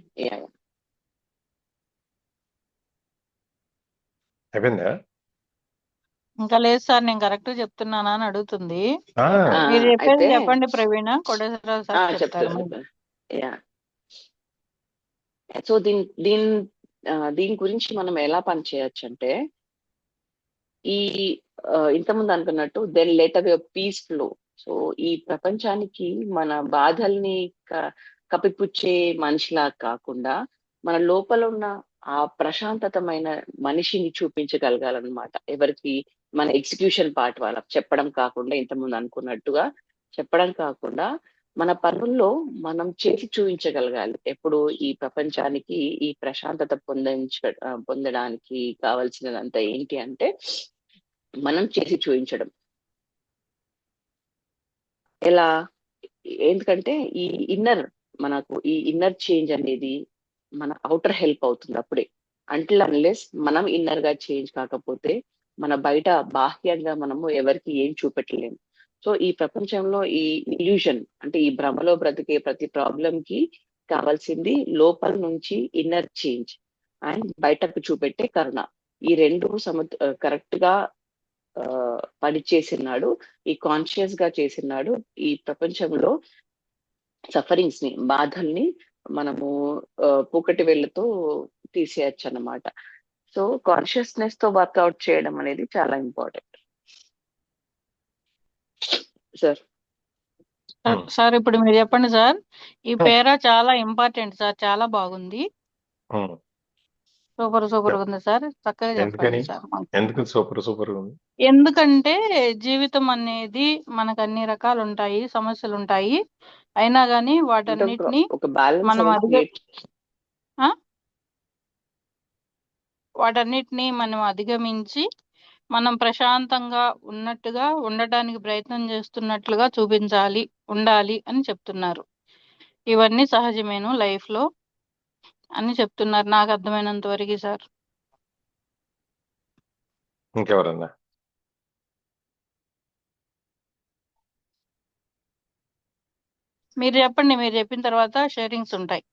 అయిపోయిందా? ఇంకా లేదు సార్, నేను కరెక్ట్ చెప్తున్నానా అని అడుగుతుంది. ఆ, మీరు చెప్పేది అయితే చెప్పండి ప్రవీణ, కోటేశ్వరరావు సార్ చెప్తారు. చెప్తాను. సో దీని గురించి మనం ఎలా పని చేయొచ్చు అంటే, ఈ ఇంతకుముందు అనుకున్నట్టు దెన్ లెట్ అవే పీస్ ఫ్లో. సో ఈ ప్రపంచానికి మన బాధల్ని కప్పిపుచ్చే మనిషిలా కాకుండా మన లోపల ఉన్న ఆ ప్రశాంతతమైన మనిషిని చూపించగలగాలన్నమాట. ఎవరికి? మన ఎగ్జిక్యూషన్ పార్ట్ వాళ్ళకి చెప్పడం కాకుండా, ఇంతకుముందు అనుకున్నట్టుగా చెప్పడం కాకుండా మన పనుల్లో మనం చేసి చూపించగలగాలి. ఎప్పుడు ఈ ప్రపంచానికి ఈ ప్రశాంతత పొందడానికి కావాల్సినదంతా ఏంటి అంటే మనం చేసి చూపించడం. ఎలా? ఎందుకంటే మనకు ఈ ఇన్నర్ చేంజ్ అనేది మన అవుటర్ హెల్ప్ అవుతుంది అప్పుడే. అంటిల్ అన్లెస్ మనం ఇన్నర్ గా చేంజ్ కాకపోతే మన బయట బాహ్యంగా మనము ఎవరికి ఏం చూపెట్టలేము. సో ఈ ప్రపంచంలో ఈ ఇల్యూషన్ అంటే ఈ భ్రమలో బ్రతికే ప్రతి ప్రాబ్లం కి కావాల్సింది లోపల నుంచి ఇన్నర్ చేంజ్ అండ్ బయటకు చూపెట్టే కరుణ. ఈ రెండు కరెక్ట్ గా పని చేసినాడు, ఈ కాన్షియస్ గా చేసినాడు ఈ ప్రపంచంలో సఫరింగ్స్ ని, బాధల్ని మనము పూకటి వేళ్ళతో తీసేయచ్చు అన్నమాట. సో కాన్షియస్నెస్ తో వర్కౌట్ చేయడం అనేది చాలా ఇంపార్టెంట్. సార్ సార్ ఇప్పుడు మీరు చెప్పండి సార్. ఈ పేరా చాలా ఇంపార్టెంట్ సార్, చాలా బాగుంది. సూపర్ సూపర్ ఉంది సార్, చక్కగా చెప్పండి ఎందుకని సార్. ఎందుకు సూపర్ ఉంది? ఎందుకంటే జీవితం అనేది మనకు అన్ని రకాలు ఉంటాయి, సమస్యలు ఉంటాయి, అయినా కానీ అంటే వాటన్నిటిని ఒక బ్యాలెన్స్ మనం అనేది క్రియేట్ వాటన్నిటిని మనం అధిగమించి మనం ప్రశాంతంగా ఉన్నట్టుగా ఉండటానికి ప్రయత్నం చేస్తున్నట్లుగా ఉండాలి అని చెప్తున్నారు. ఇవన్నీ సహజమేను లైఫ్ లో అని చెప్తున్నారు నాకు అర్థమైనంత వరకు సార్. ఇంకెవరన్నా? మీరు చెప్పండి, మీరు చెప్పిన తర్వాత షేరింగ్స్ ఉంటాయి.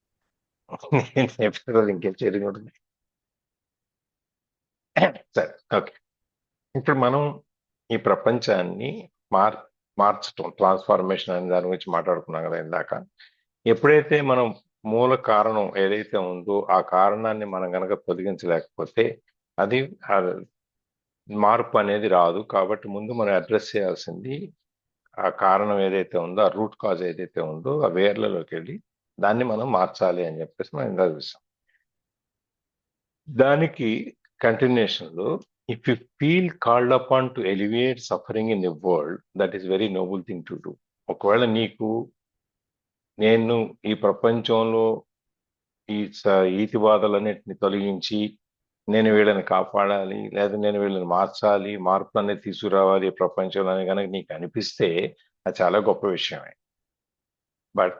నేను చెప్పిన రోజు ఇంకేం చేయడం ఉంటుంది. సరే, ఓకే. ఇప్పుడు మనం ఈ ప్రపంచాన్ని మార్చటం, ట్రాన్స్ఫార్మేషన్ అనే దాని గురించి మాట్లాడుకున్నాం కదా ఇందాక. ఎప్పుడైతే మనం మూల కారణం ఏదైతే ఉందో ఆ కారణాన్ని మనం గనక తొలగించలేకపోతే అది మార్పు అనేది రాదు. కాబట్టి ముందు మనం అడ్రస్ చేయాల్సింది ఆ కారణం ఏదైతే ఉందో, ఆ రూట్ కాజ్ ఏదైతే ఉందో ఆ వేర్లలోకి వెళ్ళి దాన్ని మనం మార్చాలి అని చెప్పేసి మనం ఇందాక చూసాం. దానికి కంటిన్యూషన్ లో, if you feel called upon to alleviate suffering in the world, that is very noble thing to do. ఒకవేళ నీకు నేను ఈ ప్రపంచంలో ఈ ఈతి బాధలన్నిటిని తొలగించి నేను వీళ్ళని కాపాడాలి, లేదా నేను వీళ్ళని మార్చాలి, మార్పు అనేది తీసుకురావాలి ఈ ప్రపంచంలో అని కనుక నీకు అనిపిస్తే అది చాలా గొప్ప విషయమే. బట్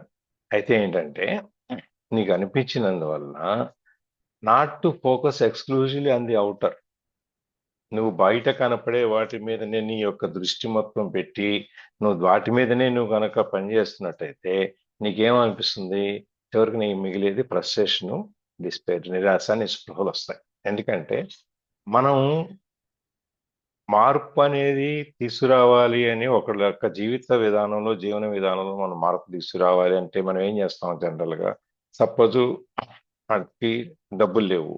అయితే ఏంటంటే నీకు అనిపించినందువల్ల not to focus exclusively on the outer. నువ్వు బయట కనపడే వాటి మీదనే నీ యొక్క దృష్టి మొత్తం పెట్టి నువ్వు వాటి మీదనే నువ్వు కనుక పనిచేస్తున్నట్టయితే నీకేమనిపిస్తుంది? చివరికి నీకు మిగిలేది ఫ్రస్ట్రేషను, డిస్పేర్, నిరాశ, నిస్పృహలు వస్తాయి. ఎందుకంటే మనం మార్పు అనేది తీసుకురావాలి అని ఒకళ్ళ యొక్క జీవిత విధానంలో, జీవన విధానంలో మనం మార్పు తీసుకురావాలి అంటే మనం ఏం చేస్తాం జనరల్గా? సపోజు వాడికి డబ్బులు లేవు,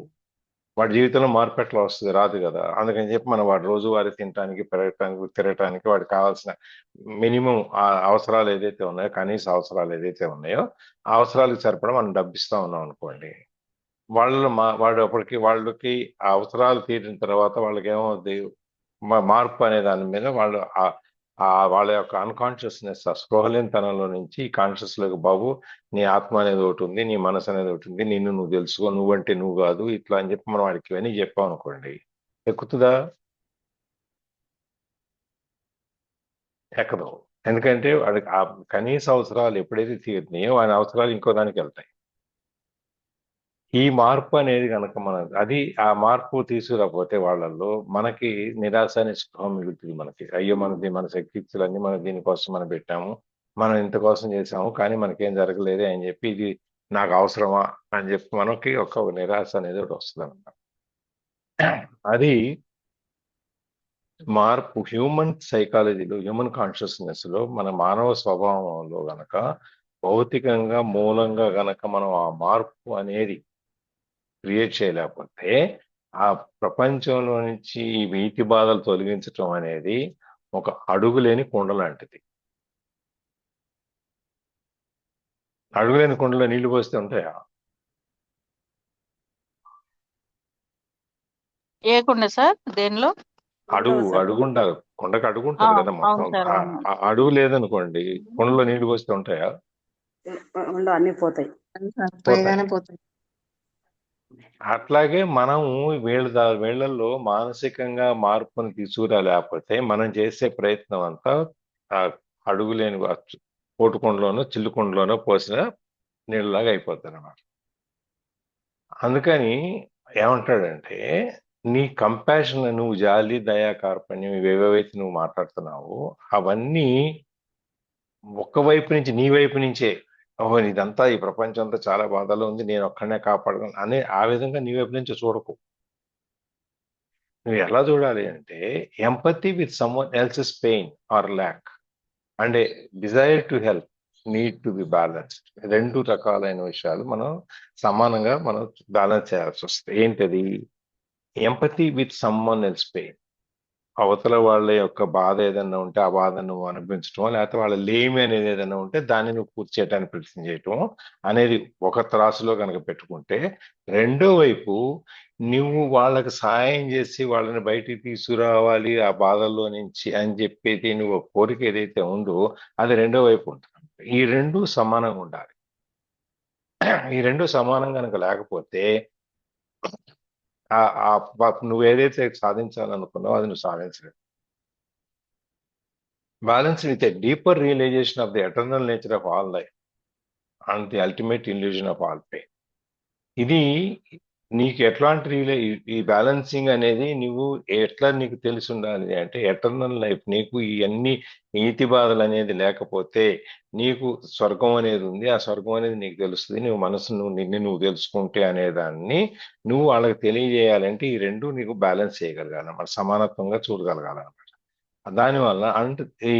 వాడి జీవితంలో మార్పు ఎట్లా వస్తుంది? రాదు కదా. అందుకని చెప్పి మనం వాడి రోజువారీ తినడానికి, పెరగటానికి, తిరగటానికి వాడికి కావాల్సిన మినిమం అవసరాలు ఏదైతే ఉన్నాయో, కనీస అవసరాలు ఏదైతే ఉన్నాయో ఆ అవసరాలకు సరిపడా మనం డబ్బు ఇస్తా ఉన్నాం అనుకోండి. వాళ్ళకి ఆ అవసరాలు తీరిన తర్వాత వాళ్ళకి ఏమవుద్ది? మార్పు అనే దాని మీద వాళ్ళు వాళ్ళ యొక్క అన్కాన్షియస్నెస్, ఆ స్పృహలేనితనంలో నుంచి కాన్షియస్ లోకి, బాబు నీ ఆత్మ అనేది ఒకటి ఉంది, నీ మనసు అనేది ఒకటి ఉంది, నిన్ను నువ్వు తెలుసుకో, నువ్వంటే నువ్వు కాదు, ఇట్లా అని చెప్పి మనం వాడికి ఇవన్నీ చెప్పాం అనుకోండి, ఎక్కుతుందా? ఎక్కదు. ఎందుకంటే వాడికి ఆ కనీస అవసరాలు ఎప్పుడైతే తీరుతున్నాయో వాడి అవసరాలు ఇంకో దానికి వెళ్తాయి. ఈ మార్పు అనేది కనుక అది ఆ మార్పు తీసుకురాకపోతే వాళ్ళల్లో మనకి నిరాశ, నిస్పృహ మిగులుతుంది. మనకి అయ్యో మన శక్తిలన్నీ మనం దీనికోసం మనం పెట్టాము, మనం ఇంత కోసం చేసాము, కానీ మనకేం జరగలేదే అని చెప్పి, ఇది నాకు అవసరమా అని చెప్పి మనకి ఒక నిరాశ అనేది ఒకటి వస్తుంది అన్నమాట. అది మార్పు హ్యూమన్ సైకాలజీలో, హ్యూమన్ కాన్షియస్నెస్ లో, మన మానవ స్వభావంలో గనక భౌతికంగా మూలంగా గనక మనం ఆ మార్పు అనేది క్రియేట్ చేయలేకపోతే ఆ ప్రపంచంలో నుంచి ఈ వీటి బాధలు తొలగించటం అనేది ఒక అడుగులేని కుండ లాంటిది. అడుగులేని కుండలో నీళ్లు పోస్తే ఉంటాయా? ఏ కుండ సార్? దేనిలో? అడుగుంటారు, కొండకు అడుగుంటది కదా మొత్తం. అవును సార్, అవును. అడుగు లేదనుకోండి, కుండలో నీళ్లు పోస్తే ఉంటాయా? అన్ని పోతాయి, పైగానే పోతాయి. అట్లాగే మనము వీళ్ళల్లో మానసికంగా మార్పుని తీసుకురాలేకపోతే మనం చేసే ప్రయత్నం అంతా అడుగులేని పోటుకుండలోనో చిల్లుకుండలోనో పోసిన నీళ్ళలాగా అయిపోతుంది అన్నమాట. అందుకని ఏమంటాడంటే, నీ కంపాషన్, నువ్వు జాలి, దయా, కార్పణ్యం ఇవేవైతే నువ్వు మాట్లాడుతున్నావో అవన్నీ ఒక్కవైపు నుంచి, నీ వైపు నుంచే, ఓహో ఇదంతా ఈ ప్రపంచం అంతా చాలా బాధలో ఉంది, నేను ఒక్కడనే కాపాడగలను అనే ఆ విధంగా నీ వైపు నుంచి చూడకు. నువ్వు ఎలా చూడాలి అంటే, empathy with someone else's pain or lack and A Dzire to help need to be balanced. రెండు రకాలైన విషయాలు మనం సమానంగా బ్యాలెన్స్ చేయాల్సి వస్తుంది. ఏంటది? Empathy with someone else pain. అవతల వాళ్ళ యొక్క బాధ ఏదైనా ఉంటే ఆ బాధ నువ్వు అనిపించటం, లేకపోతే వాళ్ళ లేమి అనేది ఏదైనా ఉంటే దాన్ని నువ్వు పూర్తి చేయడానికి ప్రయత్నం చేయటం అనేది ఒక త్రాసులో కనుక పెట్టుకుంటే, రెండో వైపు నువ్వు వాళ్ళకి సాయం చేసి వాళ్ళని బయటికి తీసుకురావాలి ఆ బాధల్లో నుంచి అని చెప్పేది నువ్వు ఒక కోరిక ఏదైతే ఉందో అది రెండో వైపు ఉంటుంది. ఈ రెండు సమానంగా ఉండాలి. ఈ రెండు సమానం కనుక లేకపోతే నువ్వు ఏదైతే సాధించాలనుకున్నావో అది నువ్వు సాధించలేవు. Balance with a deeper realization of the eternal nature of all life and the ultimate illusion of all pain. ఇది నీకు ఎట్లాంటి ఈ బ్యాలెన్సింగ్ అనేది నువ్వు ఎట్లా నీకు తెలిసి ఉండాలి అంటే, ఎటర్నల్ లైఫ్ నీకు ఇవన్నీ నీతి బాధలు అనేది లేకపోతే నీకు స్వర్గం అనేది ఉంది, ఆ స్వర్గం అనేది నీకు తెలుస్తుంది, నువ్వు మనసు నిన్ను నువ్వు తెలుసుకుంటే అనేదాన్ని నువ్వు వాళ్ళకి తెలియజేయాలంటే ఈ రెండు నీకు బ్యాలెన్స్ చేయగలగాలన్నమాట, సమానత్వంగా చూడగలగాలన్నమాట. దానివల్ల అంటే ఈ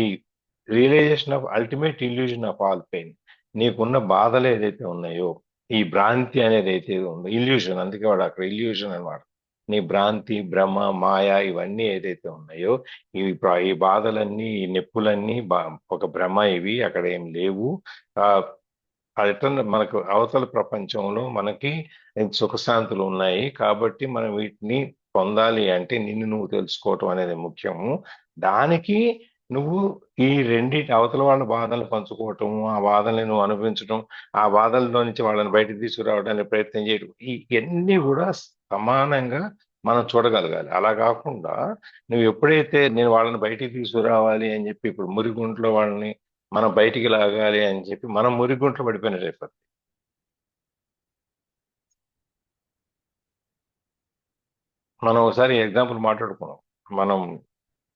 realization of ultimate illusion of all pain, నీకున్న బాధలు ఏదైతే ఉన్నాయో ఈ భ్రాంతి అనేది అయితే ఉందో, ఇల్యూషన్, అందుకే వాడు అక్కడ ఇల్యూషన్ అనమాట. నీ భ్రాంతి, భ్రమ, మాయ ఇవన్నీ ఏదైతే ఉన్నాయో ఈ బాధలన్నీ, ఈ నొప్పులన్నీ ఒక భ్రమ, ఇవి అక్కడ ఏం లేవు. మనకు అవతల ప్రపంచంలో మనకి సుఖశాంతులు ఉన్నాయి కాబట్టి మనం వీటిని పొందాలి అంటే నిన్ను నువ్వు తెలుసుకోవటం అనేది ముఖ్యము. దానికి నువ్వు ఈ రెండింటి అవతల వాళ్ళ బాధలు పంచుకోవటం, ఆ బాధల్ని నువ్వు అనుభవించడం, ఆ బాధల్లో నుంచి వాళ్ళని బయటకు తీసుకురావడానికి ప్రయత్నం చేయడం, ఇవన్నీ కూడా సమానంగా మనం చూడగలగాలి. అలా కాకుండా నువ్వు ఎప్పుడైతే నేను వాళ్ళని బయటికి తీసుకురావాలి అని చెప్పి ఇప్పుడు మురిగుంట్లో వాళ్ళని మనం బయటికి లాగాలి అని చెప్పి మనం మురిగుంట్లో పడిపోయినట్టు అయిపోతుంది. మనం ఒకసారి ఎగ్జాంపుల్ మాట్లాడుకున్నాం, మనం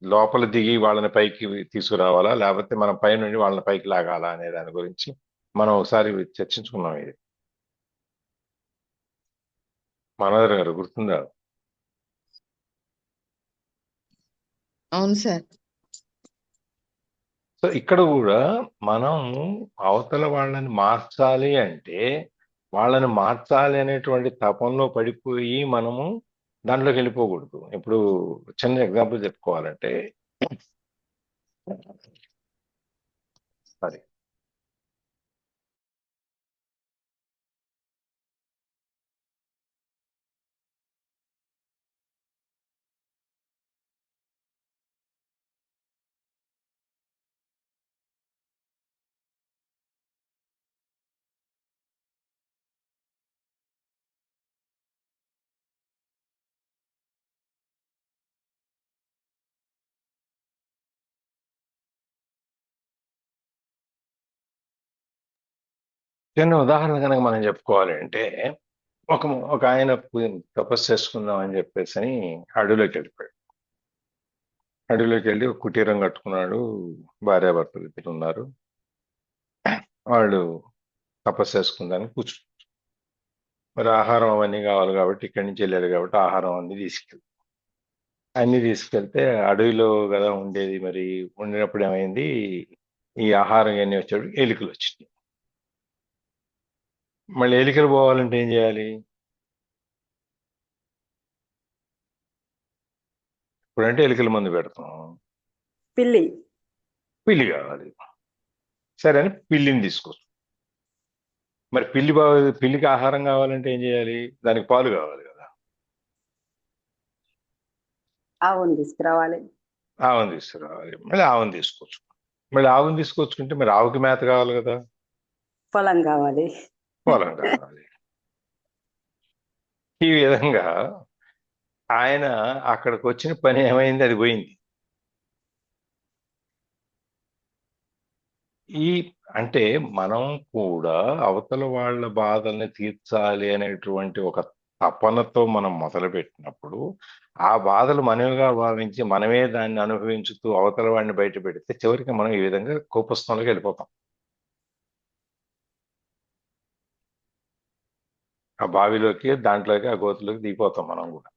లోపల దిగి వాళ్ళని పైకి తీసుకురావాలా లేకపోతే మనం పై నుండి వాళ్ళని పైకి లాగాలా అనే దాని గురించి మనం ఒకసారి చర్చించుకున్నాం. ఇది మనోహర్ గారు గుర్తుందా? అవును సార్. సో ఇక్కడ కూడా మనం అవతల వాళ్ళని మార్చాలి అంటే వాళ్ళని మార్చాలి అనేటువంటి తపంలో పడిపోయి మనము దాంట్లోకి వెళ్ళిపోకూడదు. ఇప్పుడు చిన్న ఎగ్జాంపుల్ చెప్పుకోవాలంటే, సారీ, చిన్న ఉదాహరణ కనుక మనం చెప్పుకోవాలి అంటే, ఒక ఒక ఆయన తపస్సు చేసుకుందాం అని చెప్పేసి అని అడవిలోకి వెళ్ళిపోయాడు. అడవిలోకి వెళ్ళి ఒక కుటీరం కట్టుకున్నాడు, భార్యాభర్తలు ఇద్దరు ఉన్నారు. వాళ్ళు తపస్సు చేసుకుందానికి కూర్చున్నారు. మరి ఆహారం అవన్నీ కావాలి కాబట్టి ఇక్కడి నుంచి వెళ్ళాడు కాబట్టి ఆహారం అన్ని తీసుకెళ్తే అడవిలో కదా ఉండేది. మరి ఉండినప్పుడు ఏమైంది, ఈ ఆహారం ఇవన్నీ వచ్చేప్పుడు ఎలుకలు వచ్చినాయి. మళ్ళీ ఎలుకలు పోవాలంటే ఏం చేయాలి? ఇప్పుడంటే ఎలుకల మందు పెడతాం, పిల్లి కావాలి. సరే అని పిల్లిని తీసుకోవచ్చు. మరి పిల్లికి ఆహారం కావాలంటే ఏం చేయాలి? దానికి పాలు కావాలి కదా, ఆవును తీసుకురావాలి. మళ్ళీ ఆవును తీసుకోవచ్చు. మళ్ళీ ఆవును తీసుకొచ్చుకుంటే మరి ఆవుకి మేత కావాలి కదా, పొలం కావాలి. ఈ విధంగా ఆయన అక్కడికి వచ్చిన పని ఏమైంది, అది పోయింది. అంటే మనం కూడా అవతల వాళ్ళ బాధల్ని తీర్చాలి అనేటువంటి ఒక తపనతో మనం మొదలుపెట్టినప్పుడు ఆ బాధలు మనవిగా భావించి మనమే దాన్ని అనుభవించుతూ అవతల వాడిని బయట పెడితే చివరికి మనం ఈ విధంగా కోపస్థంలోకి వెళ్ళిపోతాం. ఆ బావిలోకి, దాంట్లోకి, ఆ గోతులోకి దిగిపోతాం మనం కూడా.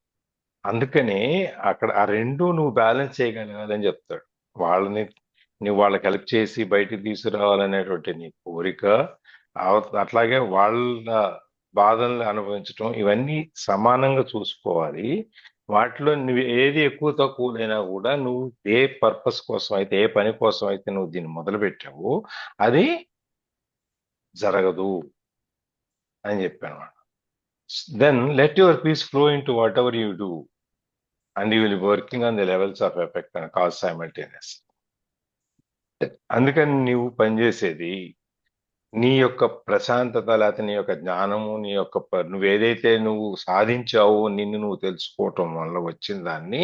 అందుకని అక్కడ ఆ రెండు నువ్వు బ్యాలెన్స్ చేయగలగాలని చెప్తాడు. నువ్వు వాళ్ళకి హెల్ప్ చేసి బయటికి తీసుకురావాలనేటువంటి నీ కోరిక, అట్లాగే వాళ్ళ బాధల్ని అనుభవించటం, ఇవన్నీ సమానంగా చూసుకోవాలి. వాటిలో నువ్వు ఏది ఎక్కువ తక్కువలైనా కూడా నువ్వు ఏ పర్పస్ కోసం అయితే, ఏ పని కోసం అయితే నువ్వు దీన్ని మొదలు పెట్టావో అది జరగదు అని చెప్పాను. Then let your peace flow into whatever you do and you will be working on the levels of effect and cause simultaneous. అందుకని నువ్వు పనిచేసేది నీ యొక్క ప్రశాంతత, లేకపోతే నీ యొక్క జ్ఞానము, నీ యొక్క నువ్వేదైతే నువ్వు సాధించావో నిన్ను నువ్వు తెలుసుకోవటం వల్ల వచ్చిన దాన్ని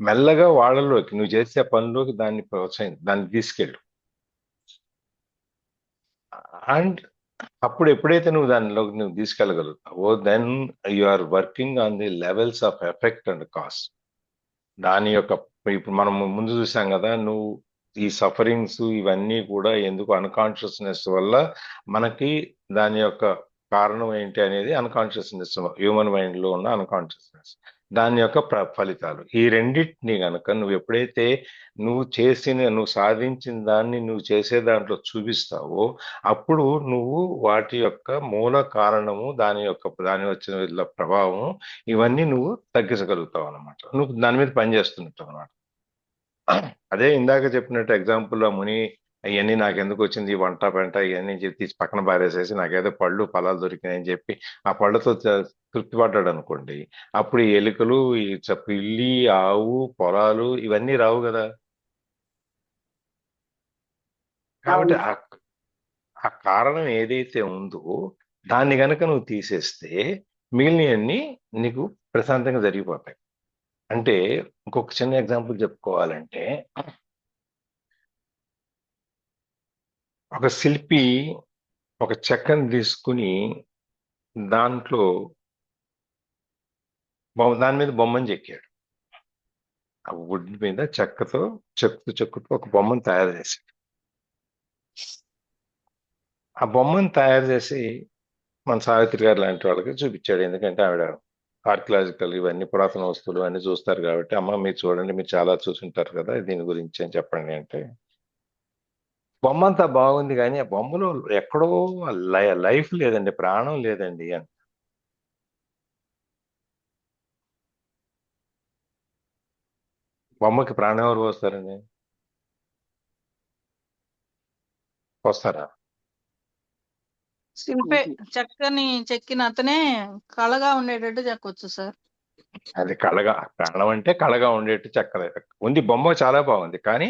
మెల్లగా వాళ్ళలోకి, నువ్వు చేసే పనిలోకి దాన్ని దాన్ని తీసుకెళ్ళు. అండ్ అప్పుడు ఎప్పుడైతే నువ్వు దానిలోకి నువ్వు తీసుకెళ్ళగలుగుతావో then you are working on the levels of effect and cause. దాని యొక్క ఇప్పుడు మనం ముందు చూసాం కదా, నువ్వు ఈ సఫరింగ్స్ ఇవన్నీ కూడా ఎందుకు అన్కాన్షియస్నెస్ వల్ల మనకి దాని యొక్క కారణం ఏంటి అనేది అన్కాన్షియస్నెస్, హ్యూమన్ మైండ్ లో ఉన్న అన్కాన్షియస్నెస్, దాని యొక్క ఫలితాలు. ఈ రెండింటిని కనుక నువ్వు ఎప్పుడైతే నువ్వు సాధించిన దాన్ని నువ్వు చేసే దాంట్లో చూపిస్తావో అప్పుడు నువ్వు వాటి యొక్క మూల కారణము, దాని వచ్చిన ప్రభావం ఇవన్నీ నువ్వు తగ్గించగలుగుతావు అనమాట. నువ్వు దాని మీద పనిచేస్తున్నట్టు అనమాట. అదే ఇందాక చెప్పినట్టు ఎగ్జాంపుల్ ముని ఇవన్నీ నాకు ఎందుకు వచ్చింది, ఈ వంట పెంట ఇవన్నీ తీసి పక్కన బారేసేసి నాకేదో పళ్ళు ఫలాలు దొరికినాయని చెప్పి ఆ పళ్ళతో తృప్తి పడ్డాడు అనుకోండి, అప్పుడు ఈ ఎలుకలు, ఈ పిల్లి, ఆవు, పొలాలు ఇవన్నీ రావు కదా. కాబట్టి ఆ కారణం ఏదైతే ఉందో దాన్ని గనక నువ్వు తీసేస్తే మిగిలినవన్నీ నీకు ప్రశాంతంగా జరిగిపోతాయి. అంటే ఇంకొక చిన్న ఎగ్జాంపుల్ చెప్పుకోవాలంటే, ఒక శిల్పి ఒక చెక్కని తీసుకుని దాంట్లో దాని మీద బొమ్మని చెక్కాడు. ఆ వుడ్ మీద చెక్కుతూ ఒక బొమ్మను తయారు చేశాడు. ఆ బొమ్మను తయారు చేసి మన సావిత్రి గారు లాంటి వాళ్ళకి చూపించాడు. ఎందుకంటే ఆవిడ ఆర్కియలాజికల్ ఇవన్నీ పురాతన వస్తువులు అన్ని చూస్తారు కాబట్టి, అమ్మ మీరు చూడండి, మీరు చాలా చూసుంటారు కదా దీని గురించి అని చెప్పండి అంటే, బొమ్మ అంతా బాగుంది కానీ ఆ బొమ్మలో ఎక్కడో లైఫ్ లేదండి, ప్రాణం లేదండి అని. బొమ్మకి ప్రాణం ఎవరు పోస్తారండి? వస్తారా? శిల్పే చెక్కని చెక్కిన అతనే కళగా ఉండేటట్టు చెక్కొచ్చు సార్. అది కళగా, ప్రాణం అంటే కళగా ఉండేట్టు చెక్కలేదు ఉంది. బొమ్మ చాలా బాగుంది కానీ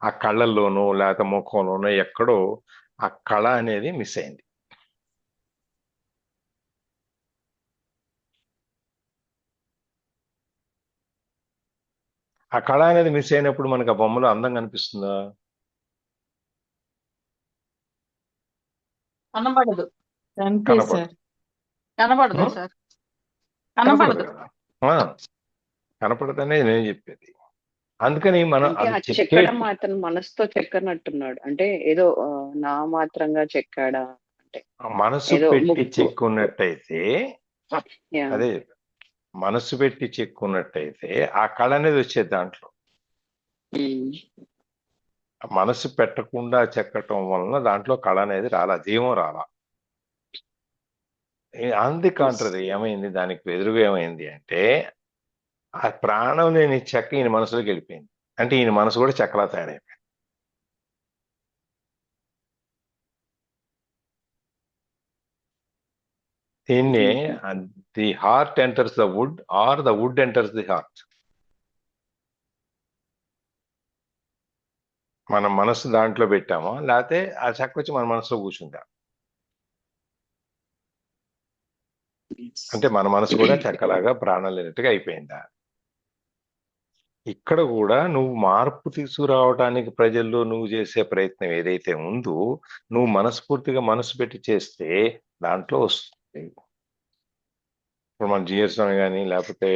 ఆ కళ్ళల్లోనూ లేకపోతే ముఖంలోనూ ఎక్కడో ఆ కళ అనేది మిస్ అయింది. ఆ కళ అనేది మిస్ అయినప్పుడు మనకు ఆ బొమ్మలో అందం కనిపిస్తుందా? కనబడదు. కనపడదు. కనబడదు సార్, కనబడదు. కనపడదనే నేను చెప్పేది. అందుకని మనం చెక్కడం మాత్రం మనసుతో చెక్కనట్టున్నాడు. అంటే ఏదో నా మాత్రంగా చెక్కాడా అంటే మనసు పెట్టి చెక్కున్నట్టయితే, అదే మనసు పెట్టి చెక్కున్నట్టయితే ఆ కళ అనేది వచ్చేది దాంట్లో. మనసు పెట్టకుండా చెక్కటం వలన దాంట్లో కళ అనేది రాలా, జీవం రాలా. అంది కాంట్రరీ ఏమైంది, దానికి ఎదురుగా ఏమైంది అంటే ఆ ప్రాణం లేని చెక్క ఈయన మనసులోకి వెళ్ళిపోయింది. అంటే ఈయన మనసు కూడా చెక్కలా తయారైపోయింది. దీన్ని the heart enters the wood or the wood enters the heart. మన మనసు దాంట్లో పెట్టామో లేకపోతే ఆ చెక్క వచ్చి మన మనసులో కూర్చుందా. అంటే మన మనసు కూడా చెక్కలాగా ప్రాణం లేనట్టుగా అయిపోయిందా. ఇక్కడ కూడా నువ్వు మార్పు తీసుకురావడానికి ప్రజల్లో నువ్వు చేసే ప్రయత్నం ఏదైతే ఉందో నువ్వు మనస్ఫూర్తిగా మనసు పెట్టి చేస్తే దాంట్లో వస్తుంది. ఇప్పుడు మన జిఎస్ స్వామి కానీ లేకపోతే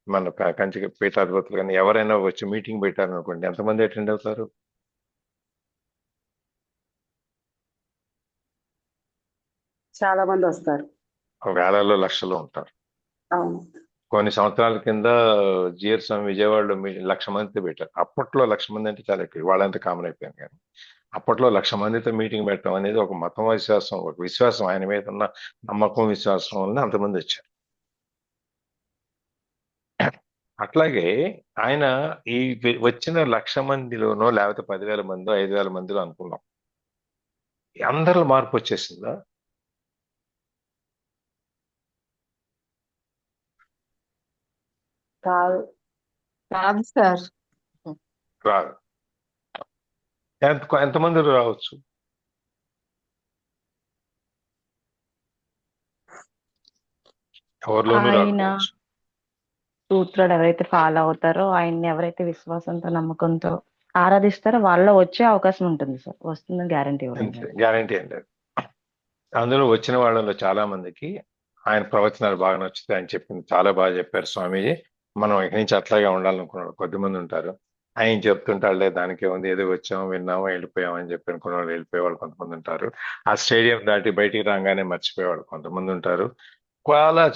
మన కంచి పీఠాధిపతులు కానీ ఎవరైనా వచ్చి మీటింగ్ పెట్టారనుకోండి, ఎంతమంది అటెండ్ అవుతారు? చాలా మంది వస్తారు, వేలలో లక్షలు ఉంటారు. అవును. కొన్ని సంవత్సరాల కింద జిఆర్ స్వామి విజయవాడలో 1,00,000 మందితో పెట్టారు. అప్పట్లో 1,00,000 మంది అంటే చాలా ఎక్కువ, వాళ్ళంతా కామన్ అయిపోయాను. కానీ అప్పట్లో 1,00,000 మందితో మీటింగ్ పెట్టడం అనేది ఒక మతం విశ్వాసం, ఒక విశ్వాసం, ఆయన మీద ఉన్న నమ్మకం, విశ్వాసం వల్ల అంతమంది వచ్చారు. అట్లాగే ఆయన ఈ వచ్చిన 1,00,000 మందిలోనో లేకపోతే 10,000 మందో 5,000 మందిలో అనుకున్నాం, అందరిలో మార్పు వచ్చేసిందా? కాదు. కాదు సార్. రాదు. ఎంతమంది రావచ్చు? ఎవరిలోనూ ఆయన రాకపోవచ్చు. సూత్రుడు ఎవరైతే ఫాలో అవుతారో, ఆయన్ని ఎవరైతే విశ్వాసంతో నమ్మకంతో ఆరాధిస్తారో వాళ్ళలో వచ్చే అవకాశం ఉంటుంది సార్. వస్తుందని గ్యారంటీ ఇవ్వడం అంతే, లేదు. గ్యారంటీ ఏం లేదు. అందులో వచ్చిన వాళ్ళలో చాలా మందికి ఆయన ప్రవచనాలు బాగా నచ్చుతాయి. ఆయన చెప్పింది చాలా బాగా చెప్పారు స్వామీజీ, మనం ఇక్కడి నుంచి అట్లాగే ఉండాలనుకున్నాడు కొద్దిమంది ఉంటారు. ఆయన చెప్తుంటాడులే దానికి ఉంది, ఏదో వచ్చాము విన్నాము వెళ్ళిపోయాము అని చెప్పి అనుకున్న వాళ్ళు వెళ్ళిపోయేవాళ్ళు కొంతమంది ఉంటారు. ఆ స్టేడియం దాటి బయటికి రాగానే మర్చిపోయేవాళ్ళు కొంతమంది ఉంటారు.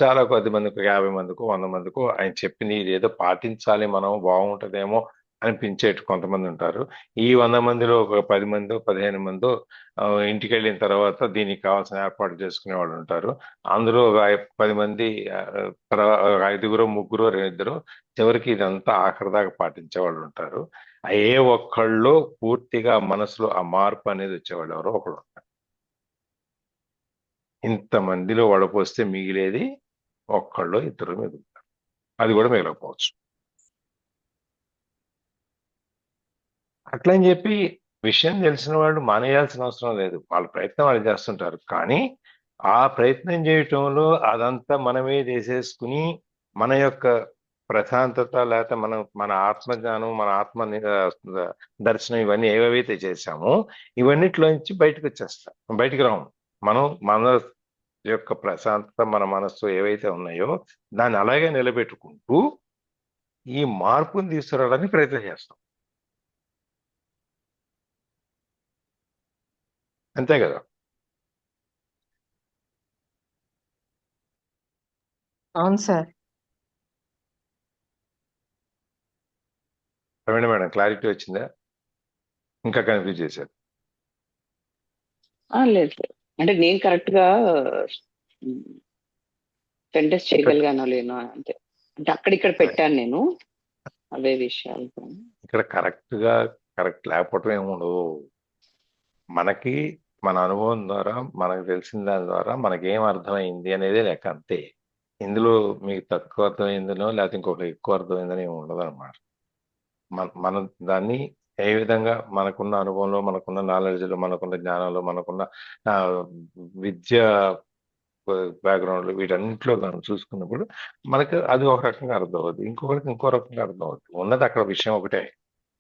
చాలా కొద్ది మందికి 50 మందికో 100 మందికో ఆయన చెప్పింది ఇది ఏదో పాటించాలి మనం బాగుంటదేమో అనిపించేట్టు కొంతమంది ఉంటారు. ఈ 100 మందిలో ఒక 10 మందో 15 మందో ఇంటికి వెళ్ళిన తర్వాత దీనికి కావాల్సిన ఏర్పాటు చేసుకునే వాళ్ళు ఉంటారు. అందులో ఒక 10 మంది ఒక 5గురో 3గురో 2 చివరికి ఇదంతా ఆఖరి దాకా పాటించే వాళ్ళు ఉంటారు. ఏ ఒక్కళ్ళు పూర్తిగా మనసులో ఆ మార్పు అనేది వచ్చేవాళ్ళు ఎవరో ఒకళ్ళు ఉంటారు. ఇంతమందిలో వడపోస్తే మిగిలేది ఒక్కళ్ళు 2 మిగులుతారు. అది కూడా మిగలకపోవచ్చు. అట్లని చెప్పి విషయం తెలిసిన వాళ్ళు మానేయాల్సిన అవసరం లేదు. వాళ్ళ ప్రయత్నం వాళ్ళు చేస్తుంటారు. కానీ ఆ ప్రయత్నం చేయటంలో అదంతా మనమే చేసేసుకుని మన యొక్క ప్రశాంతత లేకపోతే మన ఆత్మజ్ఞానం, మన ఆత్మ దర్శనం ఇవన్నీ ఏవైతే చేశామో ఇవన్నిట్లోంచి బయటకు వచ్చేస్తాం, బయటికి రాము. మనం మన యొక్క ప్రశాంతత, మన మనస్సు ఏవైతే ఉన్నాయో దాన్ని అలాగే నిలబెట్టుకుంటూ ఈ మార్పుని తీసుకురావడానికి ప్రయత్నం చేస్తాం. అంతే కదా? అవును సార్. ప్రవీణ మేడం క్లారిటీ వచ్చిందా? ఇంకా కన్ఫ్యూజ్ చేశారు? లేదు సార్, అంటే నేను కరెక్ట్ గా సెంటెన్స్ చేయగలిగానో లేనో అంతే. అంటే అక్కడిక్కడ పెట్టాను నేను అవే విషయాలు. ఇక్కడ కరెక్ట్ లేకపోవటం ఏముండదు. మనకి మన అనుభవం ద్వారా మనకు తెలిసిన దాని ద్వారా మనకేం అర్థమైంది అనేది లెక్క, అంతే. ఇందులో మీకు తక్కువ అర్థమైందనో లేకపోతే ఇంకొక ఎక్కువ అర్థమైందని ఏమి ఉండదు అనమాట. మన దాన్ని ఏ విధంగా మనకున్న అనుభవంలో, మనకున్న నాలెడ్జ్లో, మనకున్న జ్ఞానంలో, మనకున్న విద్య బ్యాక్గ్రౌండ్ వీటన్నింటిలో మనం చూసుకున్నప్పుడు మనకు అది ఒక రకంగా అర్థం అవుతుంది, ఇంకొకరికి ఇంకో రకంగా అర్థం అవుతుంది. ఉన్నది అక్కడ విషయం ఒకటే,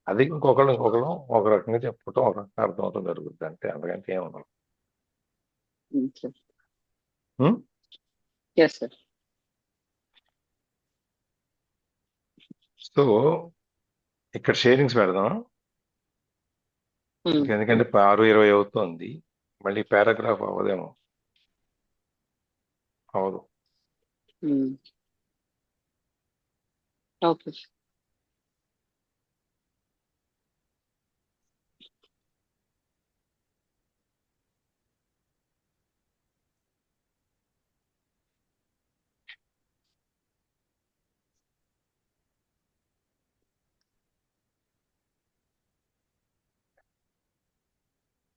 అది ఇంకొకళ్ళు ఒక రకంగా చెప్పటం ఒక రకంగా అర్థం అవటం జరుగుతుంది అంతే, అంతకంటే ఏం ఉండదు. సో ఇక్కడ షేరింగ్స్ పెడదాం, ఎందుకంటే 6:20 అవుతుంది. మళ్ళీ పారాగ్రాఫ్ అవ్వదేమో. అవదు. ఓకే.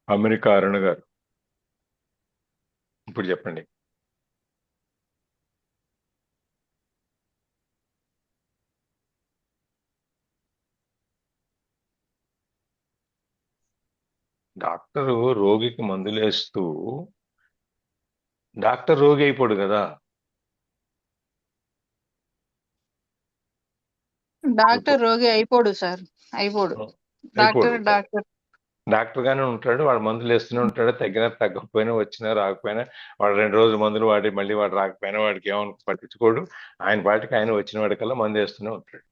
అమెరికా అరుణ గారు ఇప్పుడు చెప్పండి. డాక్టరు రోగికి మందులేస్తూ డాక్టర్ రోగి అయిపోడు కదా. డాక్టర్ రోగి అయిపోడు సార్, అయిపోడు. డాక్టర్ డాక్టర్ గానే ఉంటాడు, వాడు మందులు వేస్తూనే ఉంటాడు. తగ్గినా తగ్గకపోయినా, వచ్చినా రాకపోయినా, వాడు 2 రోజులు మందులు వాడి మళ్ళీ వాడు రాకపోయినా వాడికి ఏమని పట్టించుకోడు. ఆయన పాటికి ఆయన వచ్చిన వాడికల్లా మందు వేస్తూనే ఉంటాడు.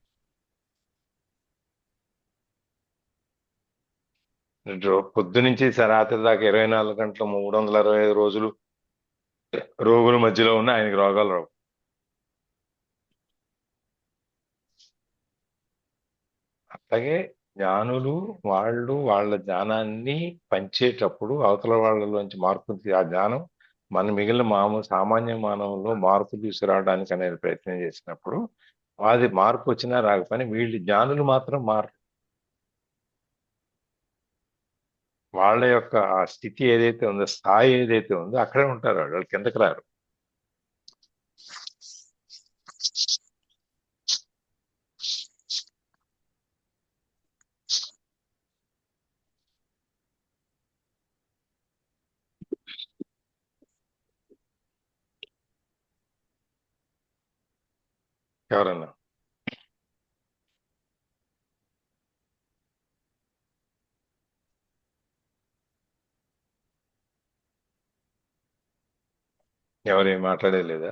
పొద్దు నుంచి రాత్రి దాకా 24 గంటలు 365 రోజులు రోగుల మధ్యలో ఉన్న ఆయనకి రోగాలు రావు. అట్లాగే జ్ఞానులు వాళ్ళ జ్ఞానాన్ని పంచేటప్పుడు అవతల వాళ్ళలోంచి మార్పు, ఆ జ్ఞానం మన మిగిలిన సామాన్య మానవుల్లో మార్పు తీసుకురావడానికి అనేది ప్రయత్నం చేసినప్పుడు అది మార్పు వచ్చినా రాకపోయినా వీళ్ళు జ్ఞానులు మాత్రం మారరు. వాళ్ళ యొక్క ఆ స్థితి ఏదైతే ఉందో, స్థాయి ఏదైతే ఉందో అక్కడే ఉంటారు వాళ్ళు కిందకి రారు. ఎవరన్నా ఎవరేం మాట్లాడలేదా?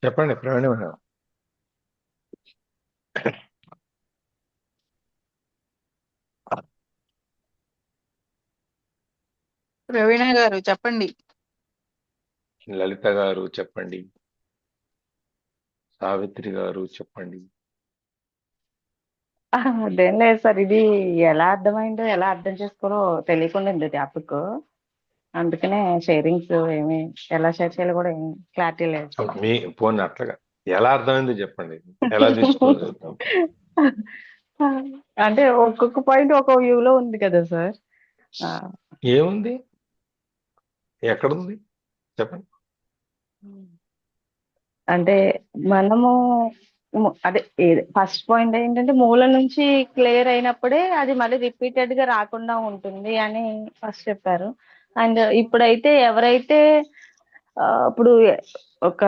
చెప్పండి ప్రవీణ మేడం. ప్రవీణ గారు చెప్పండి. లలిత గారు చెప్పండి. సావిత్రి గారు చెప్పండి. అదేం లేదు సార్, ఇది ఎలా అర్థమైందో ఎలా అర్థం చేసుకోవాలో తెలియకుండా ఉంది టాపిక్. అందుకనే షేరింగ్స్ ఏమి ఎలా షేర్ చేయాలో కూడా ఏం క్లారిటీ లేదు సార్. మీ పోనీ అట్లాగా ఎలా అర్థమైందో చెప్పండి, ఎలా తీసుకోవాలి చూద్దాం. అంటే ఒక్కొక్క పాయింట్ ఒక వ్యూలో ఉంది కదా సార్. ఏముంది, ఎక్కడుంది చెప్పండి. అంటే మనము అదే ఫస్ట్ పాయింట్ ఏంటంటే మూలం నుంచి క్లియర్ అయినప్పుడే అది మళ్ళీ రిపీటెడ్ గా రాకుండా ఉంటుంది అని ఫస్ట్ చెప్పారు. అండ్ ఇప్పుడైతే ఎవరైతే ఇప్పుడు ఒక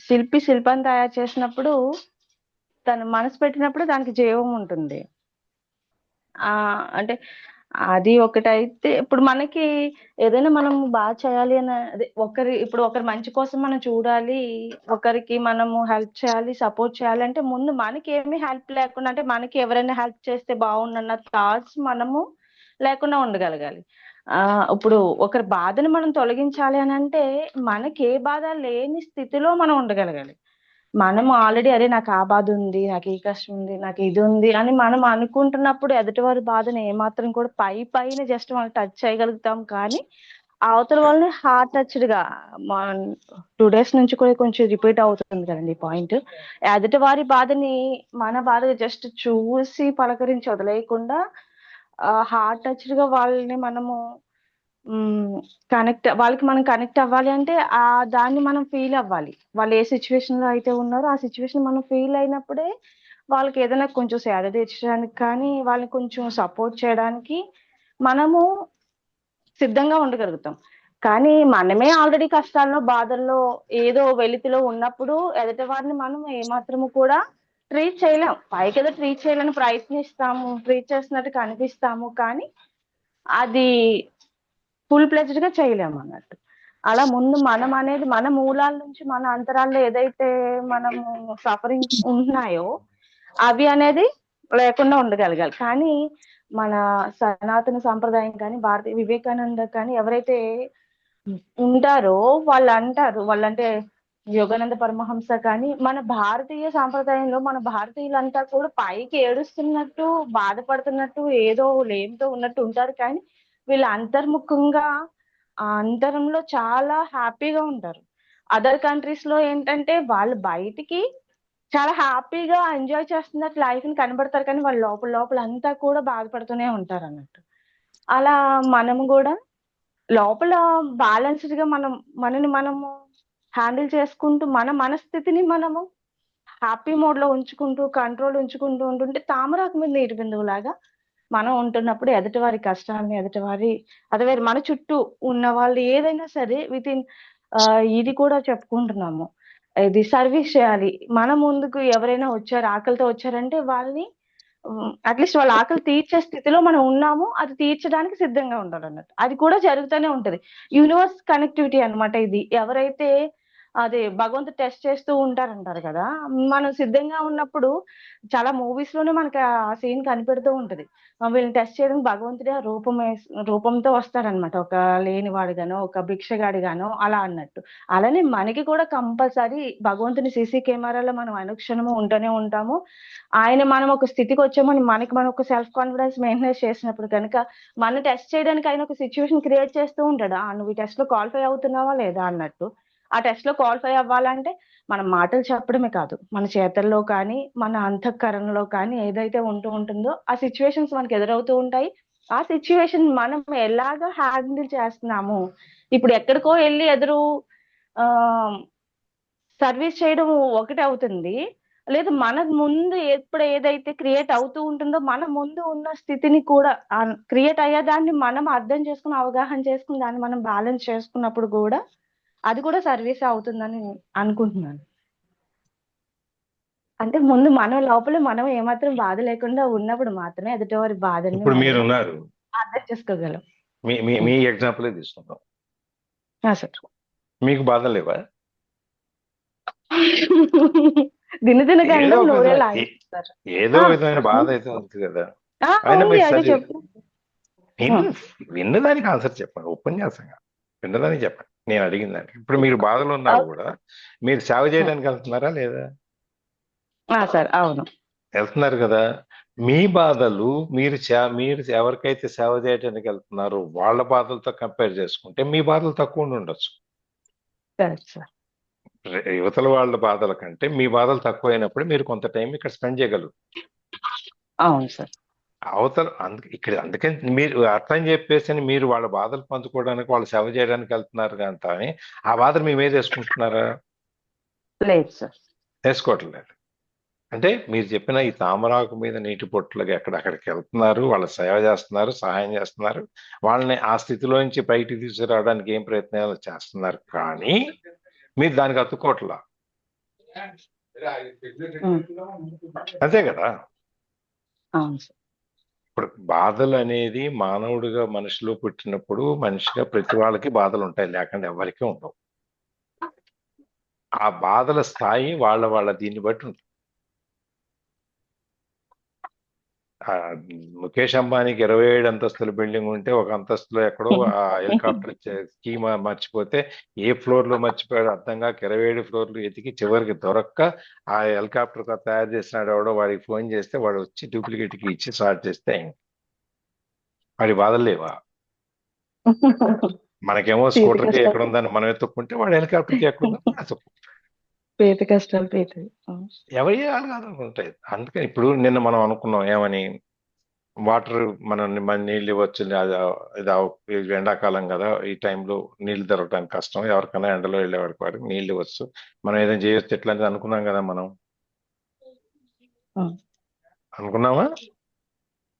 శిల్పి శిల్పాన్ని తయారు చేసినప్పుడు తను మనసు పెట్టినప్పుడు దానికి జీవం ఉంటుంది. అంటే అది ఒకటైతే ఇప్పుడు మనకి ఏదైనా మనం బాగా చేయాలి అని అదే ఇప్పుడు ఒకరి మంచి కోసం మనం చూడాలి, ఒకరికి మనము హెల్ప్ చేయాలి, సపోర్ట్ చేయాలి అంటే ముందు మనకి ఏమీ హెల్ప్ లేకుండా, అంటే మనకి ఎవరైనా హెల్ప్ చేస్తే బాగుండన్న థాట్స్ మనము లేకుండా ఉండగలగాలి. ఇప్పుడు ఒకరి బాధను మనం తొలగించాలి అని అంటే మనకి ఏ బాధ లేని స్థితిలో మనం ఉండగలగాలి. మనం ఆల్రెడీ అరే నాకు ఆ బాధ ఉంది, నాకు ఈ కష్టం ఉంది, నాకు ఇది ఉంది అని మనం అనుకుంటున్నప్పుడు ఎదుటివారి బాధను ఏమాత్రం కూడా పైన జస్ట్ మనం టచ్ చేయగలుగుతాం. కానీ అవతల వాళ్ళని హార్ట్ టచ్డ్ గా 2 days నుంచి కూడా కొంచెం రిపీట్ అవుతుంది కదండి ఈ పాయింట్. ఎదుటివారి బాధని మన బాధగా జస్ట్ చూసి పలకరించి వదిలేయకుండా హార్ట్ టచ్డ్ గా వాళ్ళని మనము వాళ్ళకి మనం కనెక్ట్ అవ్వాలి అంటే దాన్ని మనం ఫీల్ అవ్వాలి. వాళ్ళు ఏ సిచ్యువేషన్ లో అయితే ఉన్నారో ఆ సిచ్యువేషన్ మనం ఫీల్ అయినప్పుడే వాళ్ళకి ఏదైనా కొంచెం సేద తీర్చడానికి కానీ వాళ్ళని కొంచెం సపోర్ట్ చేయడానికి మనము సిద్ధంగా ఉండగలుగుతాం. కానీ మనమే ఆల్రెడీ కష్టాల్లో బాధల్లో ఏదో వెలితిలో ఉన్నప్పుడు ఎదుటి వారిని మనం ఏమాత్రము కూడా ట్రీట్ చేయలేం. పైకి ఏదో ట్రీట్ చేయాలని ప్రయత్నిస్తాము, ట్రీట్ చేస్తున్నట్టు కనిపిస్తాము, కానీ అది ఫుల్ ప్లెజ్డ్ గా చేయలేము అన్నట్టు. అలా ముందు మనం అనేది మన మూలాల నుంచి మన అంతరాల్లో ఏదైతే మనము సఫరింగ్ ఉంటున్నాయో అవి అనేది లేకుండా ఉండగలగాలి. కానీ మన సనాతన సాంప్రదాయం కానీ భారతీయ వివేకానంద కానీ ఎవరైతే ఉంటారో వాళ్ళంటే యోగానంద పరమహంస కానీ మన భారతీయ సాంప్రదాయంలో మన భారతీయులంతా కూడా పైకి ఏడుస్తున్నట్టు బాధపడుతున్నట్టు ఏదో లేమితో ఉన్నట్టు ఉంటారు. కానీ వీళ్ళు అంతర్ముఖంగా ఆ అంతరంలో చాలా హ్యాపీగా ఉంటారు. అదర్ కంట్రీస్ లో ఏంటంటే వాళ్ళు బయటికి చాలా హ్యాపీగా ఎంజాయ్ చేస్తున్నట్టు లైఫ్ ని కనబడతారు, కానీ వాళ్ళు లోపల లోపల అంతా కూడా బాధపడుతూనే ఉంటారు అన్నట్టు. అలా మనము కూడా లోపల బ్యాలెన్స్డ్ గా మనము హ్యాండిల్ చేసుకుంటూ మన మనస్థితిని మనము హ్యాపీ మోడ్ లో ఉంచుకుంటూ కంట్రోల్ ఉంచుకుంటూ ఉంటుంటే తామరాకు మీద నీటి బిందువులాగా మనం ఉంటున్నప్పుడు ఎదుటివారి కష్టాన్ని అదే మన చుట్టూ ఉన్న వాళ్ళు ఏదైనా సరే ఇది కూడా చెప్పుకుంటున్నాము, ఇది సర్వీస్ చేయాలి. మన ముందుకు ఎవరైనా వచ్చారు ఆకలితో వచ్చారంటే వాళ్ళని అట్లీస్ట్ వాళ్ళ ఆకలి తీర్చే స్థితిలో మనం ఉన్నాము, అది తీర్చడానికి సిద్ధంగా ఉండాలి అన్నట్టు. అది కూడా జరుగుతూనే ఉంటది. యూనివర్స్ కనెక్టివిటీ అన్నమాట ఇది. ఎవరైతే అదే భగవంతుడు టెస్ట్ చేస్తూ ఉంటారంటారు కదా. మనం సిద్ధంగా ఉన్నప్పుడు చాలా మూవీస్ లోనే మనకి ఆ సీన్ కనిపెడుతూ ఉంటది. వీళ్ళని టెస్ట్ చేయడానికి భగవంతుడే ఆ రూపంతో వస్తాడనమాట. ఒక లేనివాడిగానో ఒక భిక్షగాడిగానో అలా అన్నట్టు. అలానే మనకి కూడా కంపల్సరీ భగవంతుని సీసీ కెమెరాలో మనం అనుక్షణము ఉంటూనే ఉంటాము. ఆయన మనం ఒక స్థితికి వచ్చామని మనం ఒక సెల్ఫ్ కాన్ఫిడెన్స్ మెయింటైన్ చేసినప్పుడు కనుక మనం టెస్ట్ చేయడానికి ఆయన ఒక సిచ్యువేషన్ క్రియేట్ చేస్తూ ఉంటాడు. నువ్వు ఈ టెస్ట్ లో క్వాలిఫై అవుతున్నావా లేదా అన్నట్టు. ఆ టెస్ట్ లో క్వాలిఫై అవ్వాలంటే మనం మాటలు చెప్పడమే కాదు, మన చేతల్లో కానీ మన అంతఃకరణలో కానీ ఏదైతే ఉంటుందో ఆ సిచ్యువేషన్స్ మనకి ఎదురవుతూ ఉంటాయి. ఆ సిచ్యువేషన్ మనం ఎలాగ హ్యాండిల్ చేస్తున్నాము. ఇప్పుడు ఎక్కడికో వెళ్ళి ఆ సర్వీస్ చేయడం ఒకటి అవుతుంది. లేదు, మన ముందు ఎప్పుడు ఏదైతే క్రియేట్ అవుతూ ఉంటుందో మన ముందు ఉన్న స్థితిని కూడా క్రియేట్ అయ్యేదాన్ని మనం అర్థం చేసుకుని అవగాహన చేసుకుని దాన్ని మనం బ్యాలెన్స్ చేసుకున్నప్పుడు కూడా అది కూడా సర్వీస్ అవుతుందని అనుకుంటున్నాను. అంటే ముందు మనం లోపల మనం ఏమాత్రం బాధ లేకుండా ఉన్నప్పుడు మాత్రమే ఎదుటివారి బాధల్ని ఇప్పుడు మనం మీరు ఉన్నారు, అర్థం చేసుకోగలం. మీ ఎగ్జాంపులే తీసుకుందాం. సార్ మీకు బాధ లేవా? దినదిన ఏదో గండం ఒక నూరేళ్ళు విధమైన ఆగిస్తారు. ఏదో విధమైన బాధ అయితే ఉంది కదా. అయినా ఉంది, మీరు అదే సరే చెప్పు. విన్నదానికి ఆన్సర్ చెప్పండి, ఉపన్యాసంగా విన్నదానికి చెప్పండి. నేను అడిగిన దానికి ఇప్పుడు మీరు బాధలు ఉన్నారు కూడా మీరు సేవ చేయడానికి వెళ్తున్నారా లేదా? సార్ అవును, వెళ్తున్నారు కదా. మీ బాధలు మీరు ఎవరికైతే సేవ చేయడానికి వెళ్తున్నారో వాళ్ళ బాధలతో కంపేర్ చేసుకుంటే మీ బాధలు తక్కువ ఉండి ఉండొచ్చు. సార్ యువతల వాళ్ళ బాధల కంటే మీ బాధలు తక్కువ అయినప్పుడు మీరు కొంత టైం ఇక్కడ స్పెండ్ చేయగలరు. అవును సార్. అందుకని మీరు అర్థం చెప్పేసి మీరు వాళ్ళ బాధలు పంచుకోవడానికి వాళ్ళు సేవ చేయడానికి వెళ్తున్నారు కానీ ఆ బాధలు మీ మీద వేసుకుంటున్నారా? లేదు సార్, వేసుకోవట్లేదు. అంటే మీరు చెప్పిన ఈ తామరాకు మీద నీటి పొట్టులుగా ఎక్కడక్కడికి వెళ్తున్నారు, వాళ్ళు సేవ చేస్తున్నారు, సహాయం చేస్తున్నారు, వాళ్ళని ఆ స్థితిలోంచి బయటికి తీసుకురావడానికి ఏం ప్రయత్నాలు చేస్తున్నారు, కానీ మీరు దానికి అతుక్కోవట్లా. అంతే కదా. అవును సార్. ఇప్పుడు బాధలు అనేది మానవుడిగా మనిషిలో పుట్టినప్పుడు మనిషిగా ప్రతి వాళ్ళకి బాధలు ఉంటాయి, లేకుండా ఎవరికి ఉండవు. ఆ బాధల స్థాయి వాళ్ళ దీన్ని బట్టి ఉంటుంది. ముఖేష్ అంబానీకి 27 అంతస్తుల బిల్డింగ్ ఉంటే ఒక అంతస్తులో ఎక్కడో ఆ హెలికాప్టర్ స్కీమ్ మర్చిపోతే ఏ ఫ్లోర్ లో మర్చిపోయాడు అర్థం కాక 27 ఫ్లోర్లు ఎతికి చివరికి దొరక్క ఆ హెలికాప్టర్ తయారు చేసినాడు ఎవడో వాడికి ఫోన్ చేస్తే వాడు వచ్చి డూప్లికేట్ కి ఇచ్చి స్టార్ట్ చేస్తే వాడి బాధలు లేవా? మనకేమో స్కూటర్కి ఎక్కడ ఉందని మనం ఎత్తుక్కుంటే వాడు హెలికాప్టర్కి ఎక్కడుందని పేద కష్టాలు ఎవరి కాదు ఉంటాయి. అందుకని ఇప్పుడు నిన్న మనం అనుకున్నాం ఏమని, వాటర్ మన నీళ్ళు ఇవ్వచ్చు, ఇది ఎండాకాలం కదా, ఈ టైంలో నీళ్లు దొరకడానికి కష్టం, ఎవరికైనా ఎండలో వెళ్ళేవాడికి వాడికి నీళ్ళు ఇవ్వచ్చు, మనం ఏదైనా చేయొచ్చు ఎట్లాంటిది అనుకున్నాం కదా. మనం అనుకున్నామా?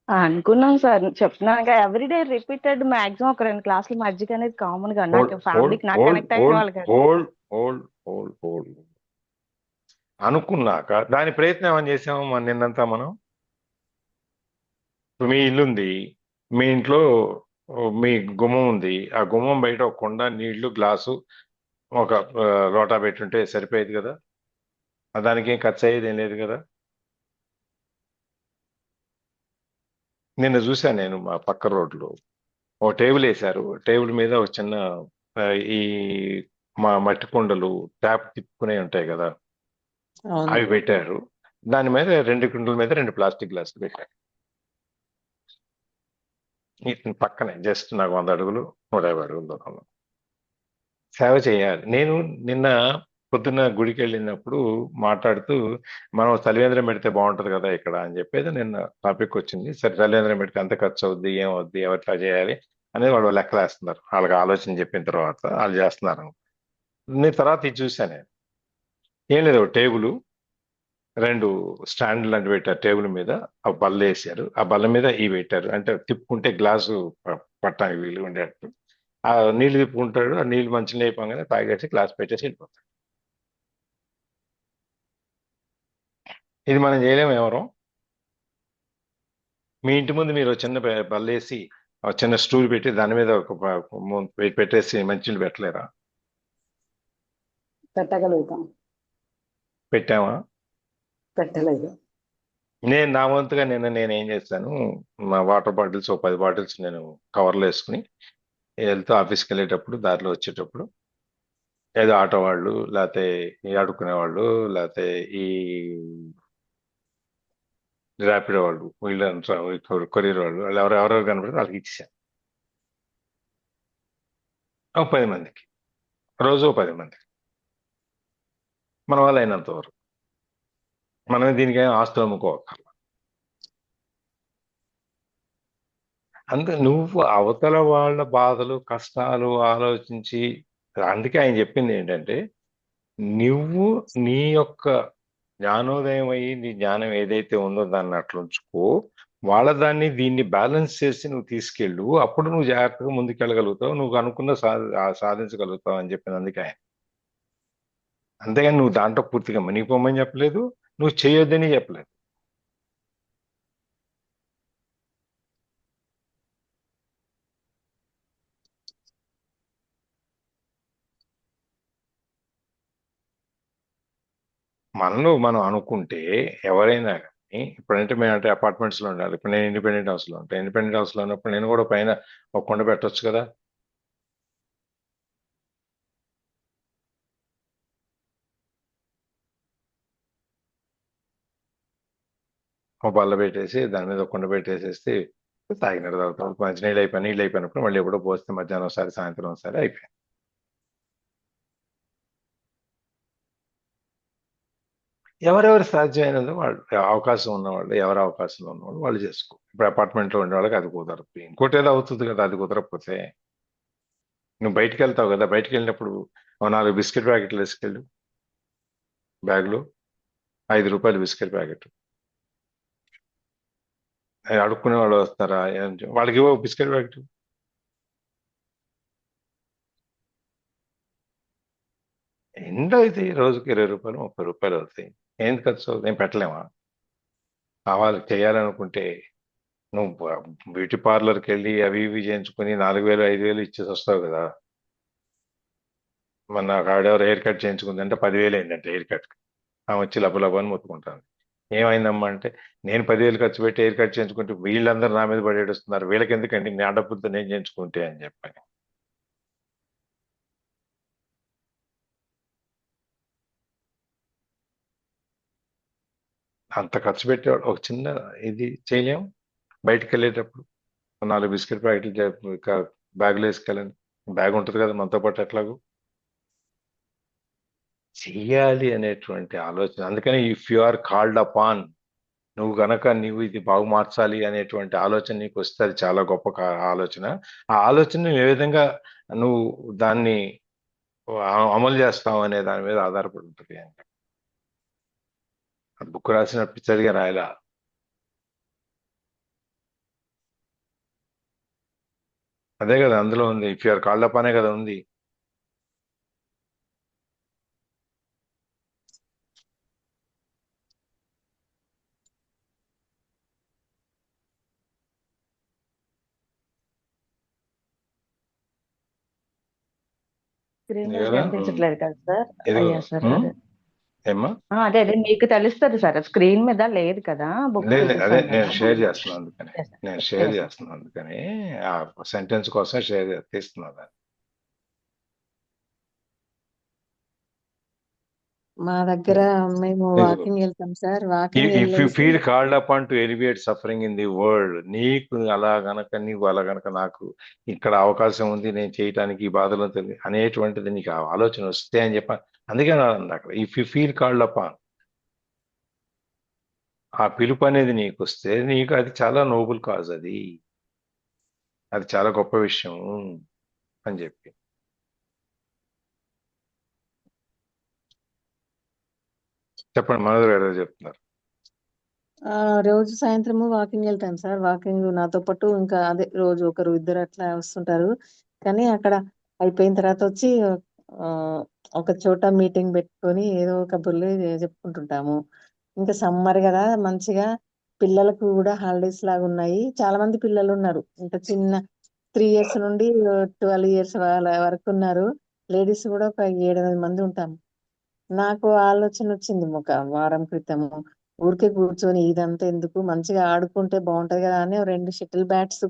అనుకున్నాం సార్, చెప్తున్నాను ఎవ్రీడే రిపీటెడ్ మాక్సిమం ఒక 2 క్లాసులు మధ్యకి అనేది కామన్ గా నాకు ఫ్యామిలీకి నాకు కనెక్ట్ అయిన వాళ్ళు అనుకున్నాక దాని ప్రయత్నం ఏమని చేసాము నిన్నంతా మనం. మీ ఇల్లుంది, మీ ఇంట్లో మీ గుమ్మం ఉంది, ఆ గుమ్మం బయట ఒక కుండ నీళ్లు గ్లాసు ఒక లోటా పెట్టుంటే సరిపోయేది కదా, దానికి ఏం ఖర్చు అయ్యేది ఏం లేదు కదా. నిన్న చూశాను నేను మా పక్క రోడ్లో ఒక టేబుల్ వేశారు, టేబుల్ మీద ఒక చిన్న ఈ మా మట్టి కుండలు ట్యాప్ తిప్పుకునే ఉంటాయి కదా అవి పెట్టారు. దాని మీద 2 కుండల మీద 2 ప్లాస్టిక్ గ్లాసులు పెట్టారు. పక్కనే జస్ట్ నాకు 100 అడుగులు 150 అడుగుల దూరంలో. సేవ చేయాలి. నేను నిన్న పొద్దున్న గుడికి వెళ్ళినప్పుడు మాట్లాడుతూ మనం తల్లిదండ్రులు పెడితే బాగుంటది కదా ఇక్కడ అని చెప్పేది నిన్న టాపిక్ వచ్చింది. సరే తల్లిదండ్రులు పెడితే ఎంత ఖర్చు అవుద్ది, ఏమవుద్ది, ఎవరిలా చేయాలి అనేది వాళ్ళు లెక్కలేస్తున్నారు. వాళ్ళకి ఆలోచన చెప్పిన తర్వాత వాళ్ళు చేస్తున్నారు. నేను తర్వాత ఇది చూశాను. నేను ఏం లేదు, టేబుల్ 2 స్టాండ్ లాంటి పెట్టారు, టేబుల్ మీద ఆ బల్ల వేసారు, ఆ బల్ల మీద ఇవి పెట్టారు, అంటే తిప్పుకుంటే గ్లాసు పట్టడానికి వీలు ఉండేటట్టు. ఆ నీళ్లు తిప్పుకుంటాడు, ఆ నీళ్లు మంచిగా అయిపోగానే తాగేసి గ్లాస్ పెట్టేసి వెళ్ళిపోతాడు. ఇది మనం చేయలేము ఎవరు. మీ ఇంటి ముందు మీరు చిన్న బల్లేసి చిన్న స్టూల్ పెట్టి దాని మీద ఒక పెట్టేసి మంచినీళ్ళు పెట్టలేరా? పెట్టగలుగుతాం. పెట్టామా? పెట్టలేదు. నేను నా వంతుగా నేనేం చేస్తాను, మా వాటర్ బాటిల్స్ 10 బాటిల్స్ నేను కవర్లో వేసుకుని వెళ్తూ ఆఫీస్కి వెళ్ళేటప్పుడు దారిలో వచ్చేటప్పుడు ఏదో ఆటో వాళ్ళు, లేకపోతే ఈ అడుక్కునే వాళ్ళు, లేకపోతే ఈ ర్యాపిడో వాళ్ళు, వీళ్ళంతా కొరియర్ వాళ్ళు ఎవరెవరు కనబడితే వాళ్ళకి ఇచ్చేసాను. 10 మందికి, రోజు 10 మందికి, మన వాళ్ళు అయినంత వరకు. మనమే దీనికి ఆస్తులు అమ్ముకోవక్కర్లా. నువ్వు అవతల వాళ్ళ బాధలు కష్టాలు ఆలోచించి, అందుకే ఆయన చెప్పింది ఏంటంటే, నువ్వు నీ యొక్క జ్ఞానోదయం అయ్యి నీ జ్ఞానం ఏదైతే ఉందో దాన్ని అట్లా ఉంచుకో, వాళ్ళ దాన్ని దీన్ని బ్యాలెన్స్ చేసి నువ్వు తీసుకెళ్ళు, అప్పుడు నువ్వు జాగ్రత్తగా ముందుకెళ్ళగలుగుతావు, నువ్వు అనుకున్న సాధించగలుగుతావు అని చెప్పింది అందుకే ఆయన. అంతేగాని నువ్వు దాంట్లో పూర్తిగా మునిగిపోమని చెప్పలేదు, నువ్వు చేయొద్దని చెప్పలేదు. మనలో మనం అనుకుంటే ఎవరైనా కానీ, ఇప్పుడంటే మేమంటే అపార్ట్మెంట్స్ లో ఉండాలి, ఇప్పుడు నేను ఇండిపెండెంట్ హౌస్ లో ఉంటాను. ఇండిపెండెంట్ హౌస్ లో ఉన్నప్పుడు నేను కూడా పైన ఒక కొండ పెట్టొచ్చు కదా. ఒక బల్ల పెట్టేసి దాని మీద ఒక కొండ పెట్టేసేస్తే తాగినట్టు తాగుతాం. మంచి నీళ్ళు అయిపోయినప్పుడు మళ్ళీ ఎప్పుడో పోస్తే మధ్యాహ్నం ఒకసారి సాయంత్రం ఒకసారి అయిపోయింది. ఎవరెవరు సాధ్యమైనందు వాళ్ళు, అవకాశం ఉన్నవాళ్ళు, ఎవరు అవకాశంలో ఉన్నవాళ్ళు వాళ్ళు చేసుకో. ఇప్పుడు అపార్ట్మెంట్లో ఉండే వాళ్ళకి అది కుదరదు, ఇంకోటి ఏదో అవుతుంది కదా. అది కుదరకపోతే నువ్వు బయటికి వెళ్తావు కదా, బయటికి వెళ్ళినప్పుడు 4 బిస్కెట్ ప్యాకెట్లు వేసుకెళ్ళు బ్యాగ్లో. ₹5 బిస్కెట్ ప్యాకెట్. అడుక్కునే వాళ్ళు వస్తారా, వాళ్ళకి ఇవ్వ బిస్కెట్ ప్యాకెట్. ఎంత అవుతాయి? రోజుకి ₹20, ₹30 అవుతాయి. ఏం ఖర్చు అవుతుంది? ఏం పెట్టలేమా? వాళ్ళకి చేయాలనుకుంటే నువ్వు బ్యూటీ పార్లర్కి వెళ్ళి అవి ఇవి చేయించుకుని 4,000 5,000 ఇచ్చేసి వస్తావు కదా. మన నాకు ఆడెవరు హెయిర్ కట్ చేయించుకుంది అంటే 10,000 అయిందంటే హెయిర్ కట్. ఆమె వచ్చి లబ్బని మొత్తుకుంటాను. ఏమైందమ్మా అంటే, నేను 10,000 ఖర్చు పెట్టి హెయిర్ కట్ చేయించుకుంటే వీళ్ళందరూ నా మీద పడేడుస్తున్నారు, వీళ్ళకి ఎందుకండి నా డబ్బులతో నేను చేయించుకుంటే అని చెప్పని. అంత ఖర్చు పెట్టేవాడు ఒక చిన్న ఇది చేయలేం. బయటికి వెళ్ళేటప్పుడు 4 బిస్కెట్ ప్యాకెట్లు బ్యాగులో వేసుకెళ్ళండి. బ్యాగ్ ఉంటుంది కదా మనతో పాటు, ఎట్లాగో చెయ్యాలి అనేటువంటి ఆలోచన. అందుకని if you are called upon, నువ్వు గనక నీవు ఇది బాగు మార్చాలి అనేటువంటి ఆలోచన నీకు వస్తే అది చాలా గొప్ప ఆలోచన. ఆ ఆలోచన ఏ విధంగా నువ్వు దాన్ని అమలు చేస్తావు అనే దాని మీద ఆధారపడి ఉంటుంది. అంటే బుక్ రాసిన పిచ్చడిగా రాయలా. అదే కదా అందులో ఉంది, if you are called up అనే కదా ఉంది. స్క్రీన్ ఉంది మీద కదా. కనిపించట్లేదు కదా సార్. ఇదిగో అయ్యా సార్ అదే ఏమ్మా. అదే అదే మీకు తెలుస్తుంది సార్, స్క్రీన్ మీద లేదు కదా, బుక్ లేదు అదే చూపిస్తాను నేను కదా. షేర్ చేస్తున్నాను అందుకని, Yes, sir. నేను షేర్ Yes, sir. చేస్తున్నాను అందుకని ఆ సెంటెన్స్ కోసం షేర్ తీస్తున్నాను. మా దగ్గర మేము ఇదిగో, వాకింగ్ వెళ్తాం సార్. వాకింగ్ ఇఫ్ యు వెళ్ళేసి feel called upon to alleviate suffering in the world, నీకు అలా గనక నాకు ఇక్కడ అవకాశం ఉంది నేను చేయటానికి ఈ బాధలు అనేటువంటిది నీకు ఆ ఆలోచన వస్తే అని చెప్ప, అందుకే అన్నాను అక్కడ if you feel called upon. ఆ పిలుపు అనేది నీకు వస్తే నీకు అది చాలా నోబుల్ కాజ్, అది చాలా గొప్ప విషయం అని చెప్పి. చెప్పండి, మనోజ్ గారు ఏదో చెప్తున్నారు. రోజు సాయంత్రము వాకింగ్ వెళ్తాను సార్. వాకింగ్ నాతో పాటు ఇంకా అదే రోజు ఒకరు ఇద్దరు అట్లా వస్తుంటారు. కానీ అక్కడ అయిపోయిన తర్వాత వచ్చి ఆ, ఒక చోట మీటింగ్ పెట్టుకొని ఏదో కబుర్లు చెప్పుకుంటుంటాము. ఇంకా సమ్మర్ కదా, మంచిగా పిల్లలకు కూడా హాలిడేస్ లాగా ఉన్నాయి. చాలా మంది పిల్లలు ఉన్నారు, ఇంకా చిన్న 3 years నుండి 12 years వాళ్ళ వరకు ఉన్నారు. లేడీస్ కూడా ఒక 7-8 మంది ఉంటాము. నాకు ఆలోచన వచ్చింది ఒక వారం క్రితము. ఊరికే కూర్చొని ఇదంతా ఎందుకు, మంచిగా ఆడుకుంటే బాగుంటది కదా అని 2 షటిల్ బ్యాట్స్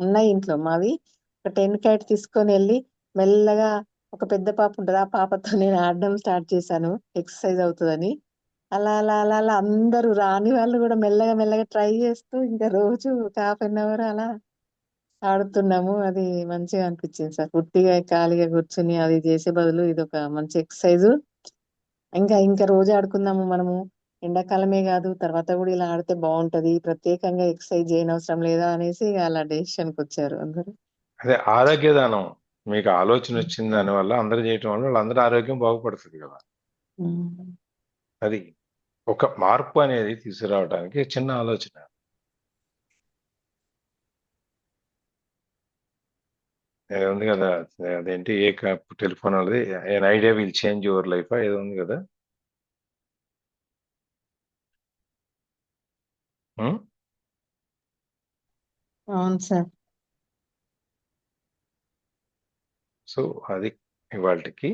ఉన్నాయి ఇంట్లో మావి. ఒక 10 క్యాట్ తీసుకొని వెళ్ళి మెల్లగా, ఒక పెద్ద పాప ఉంటుంది, ఆ పాపతో నేను ఆడడం స్టార్ట్ చేశాను, ఎక్సర్సైజ్ అవుతుందని. అలా అలా అలా అలా అందరూ రాని వాళ్ళు కూడా మెల్లగా మెల్లగా ట్రై చేస్తూ ఇంకా రోజు ఒక ½ అలా ఆడుతున్నాము. అది మంచిగా అనిపించింది సార్. ఉట్టిగా ఖాళీగా కూర్చుని అది చేసే బదులు ఇది ఒక మంచి ఎక్సర్సైజ్. ఇంకా ఇంకా రోజు ఆడుకుందాము మనము, ఎండాకాలమే కాదు తర్వాత కూడా ఇలా ఆడితే బాగుంటది, ప్రత్యేకంగా ఎక్సర్సైజ్ చేయనవసరం లేదా అనేసి అలా డెసిషన్కి వచ్చారు అందరూ. అదే ఆరోగ్యదానం. మీకు ఆలోచన వచ్చింది దానివల్ల అందరూ చేయటం వల్ల వాళ్ళందరూ ఆరోగ్యం బాగుపడుతుంది కదా. ఉమ్. అది ఒక మార్పు అనేది తీసుకురావడానికి చిన్న ఆలోచన. ఏదో ఉంది కదా, అదేంటి ఏ టెలిఫోన్ వాళ్ళది, an idea will change your life ఏదో ఉంది కదా. ఉమ్? అవును సార్. సో అది ఇవాళకి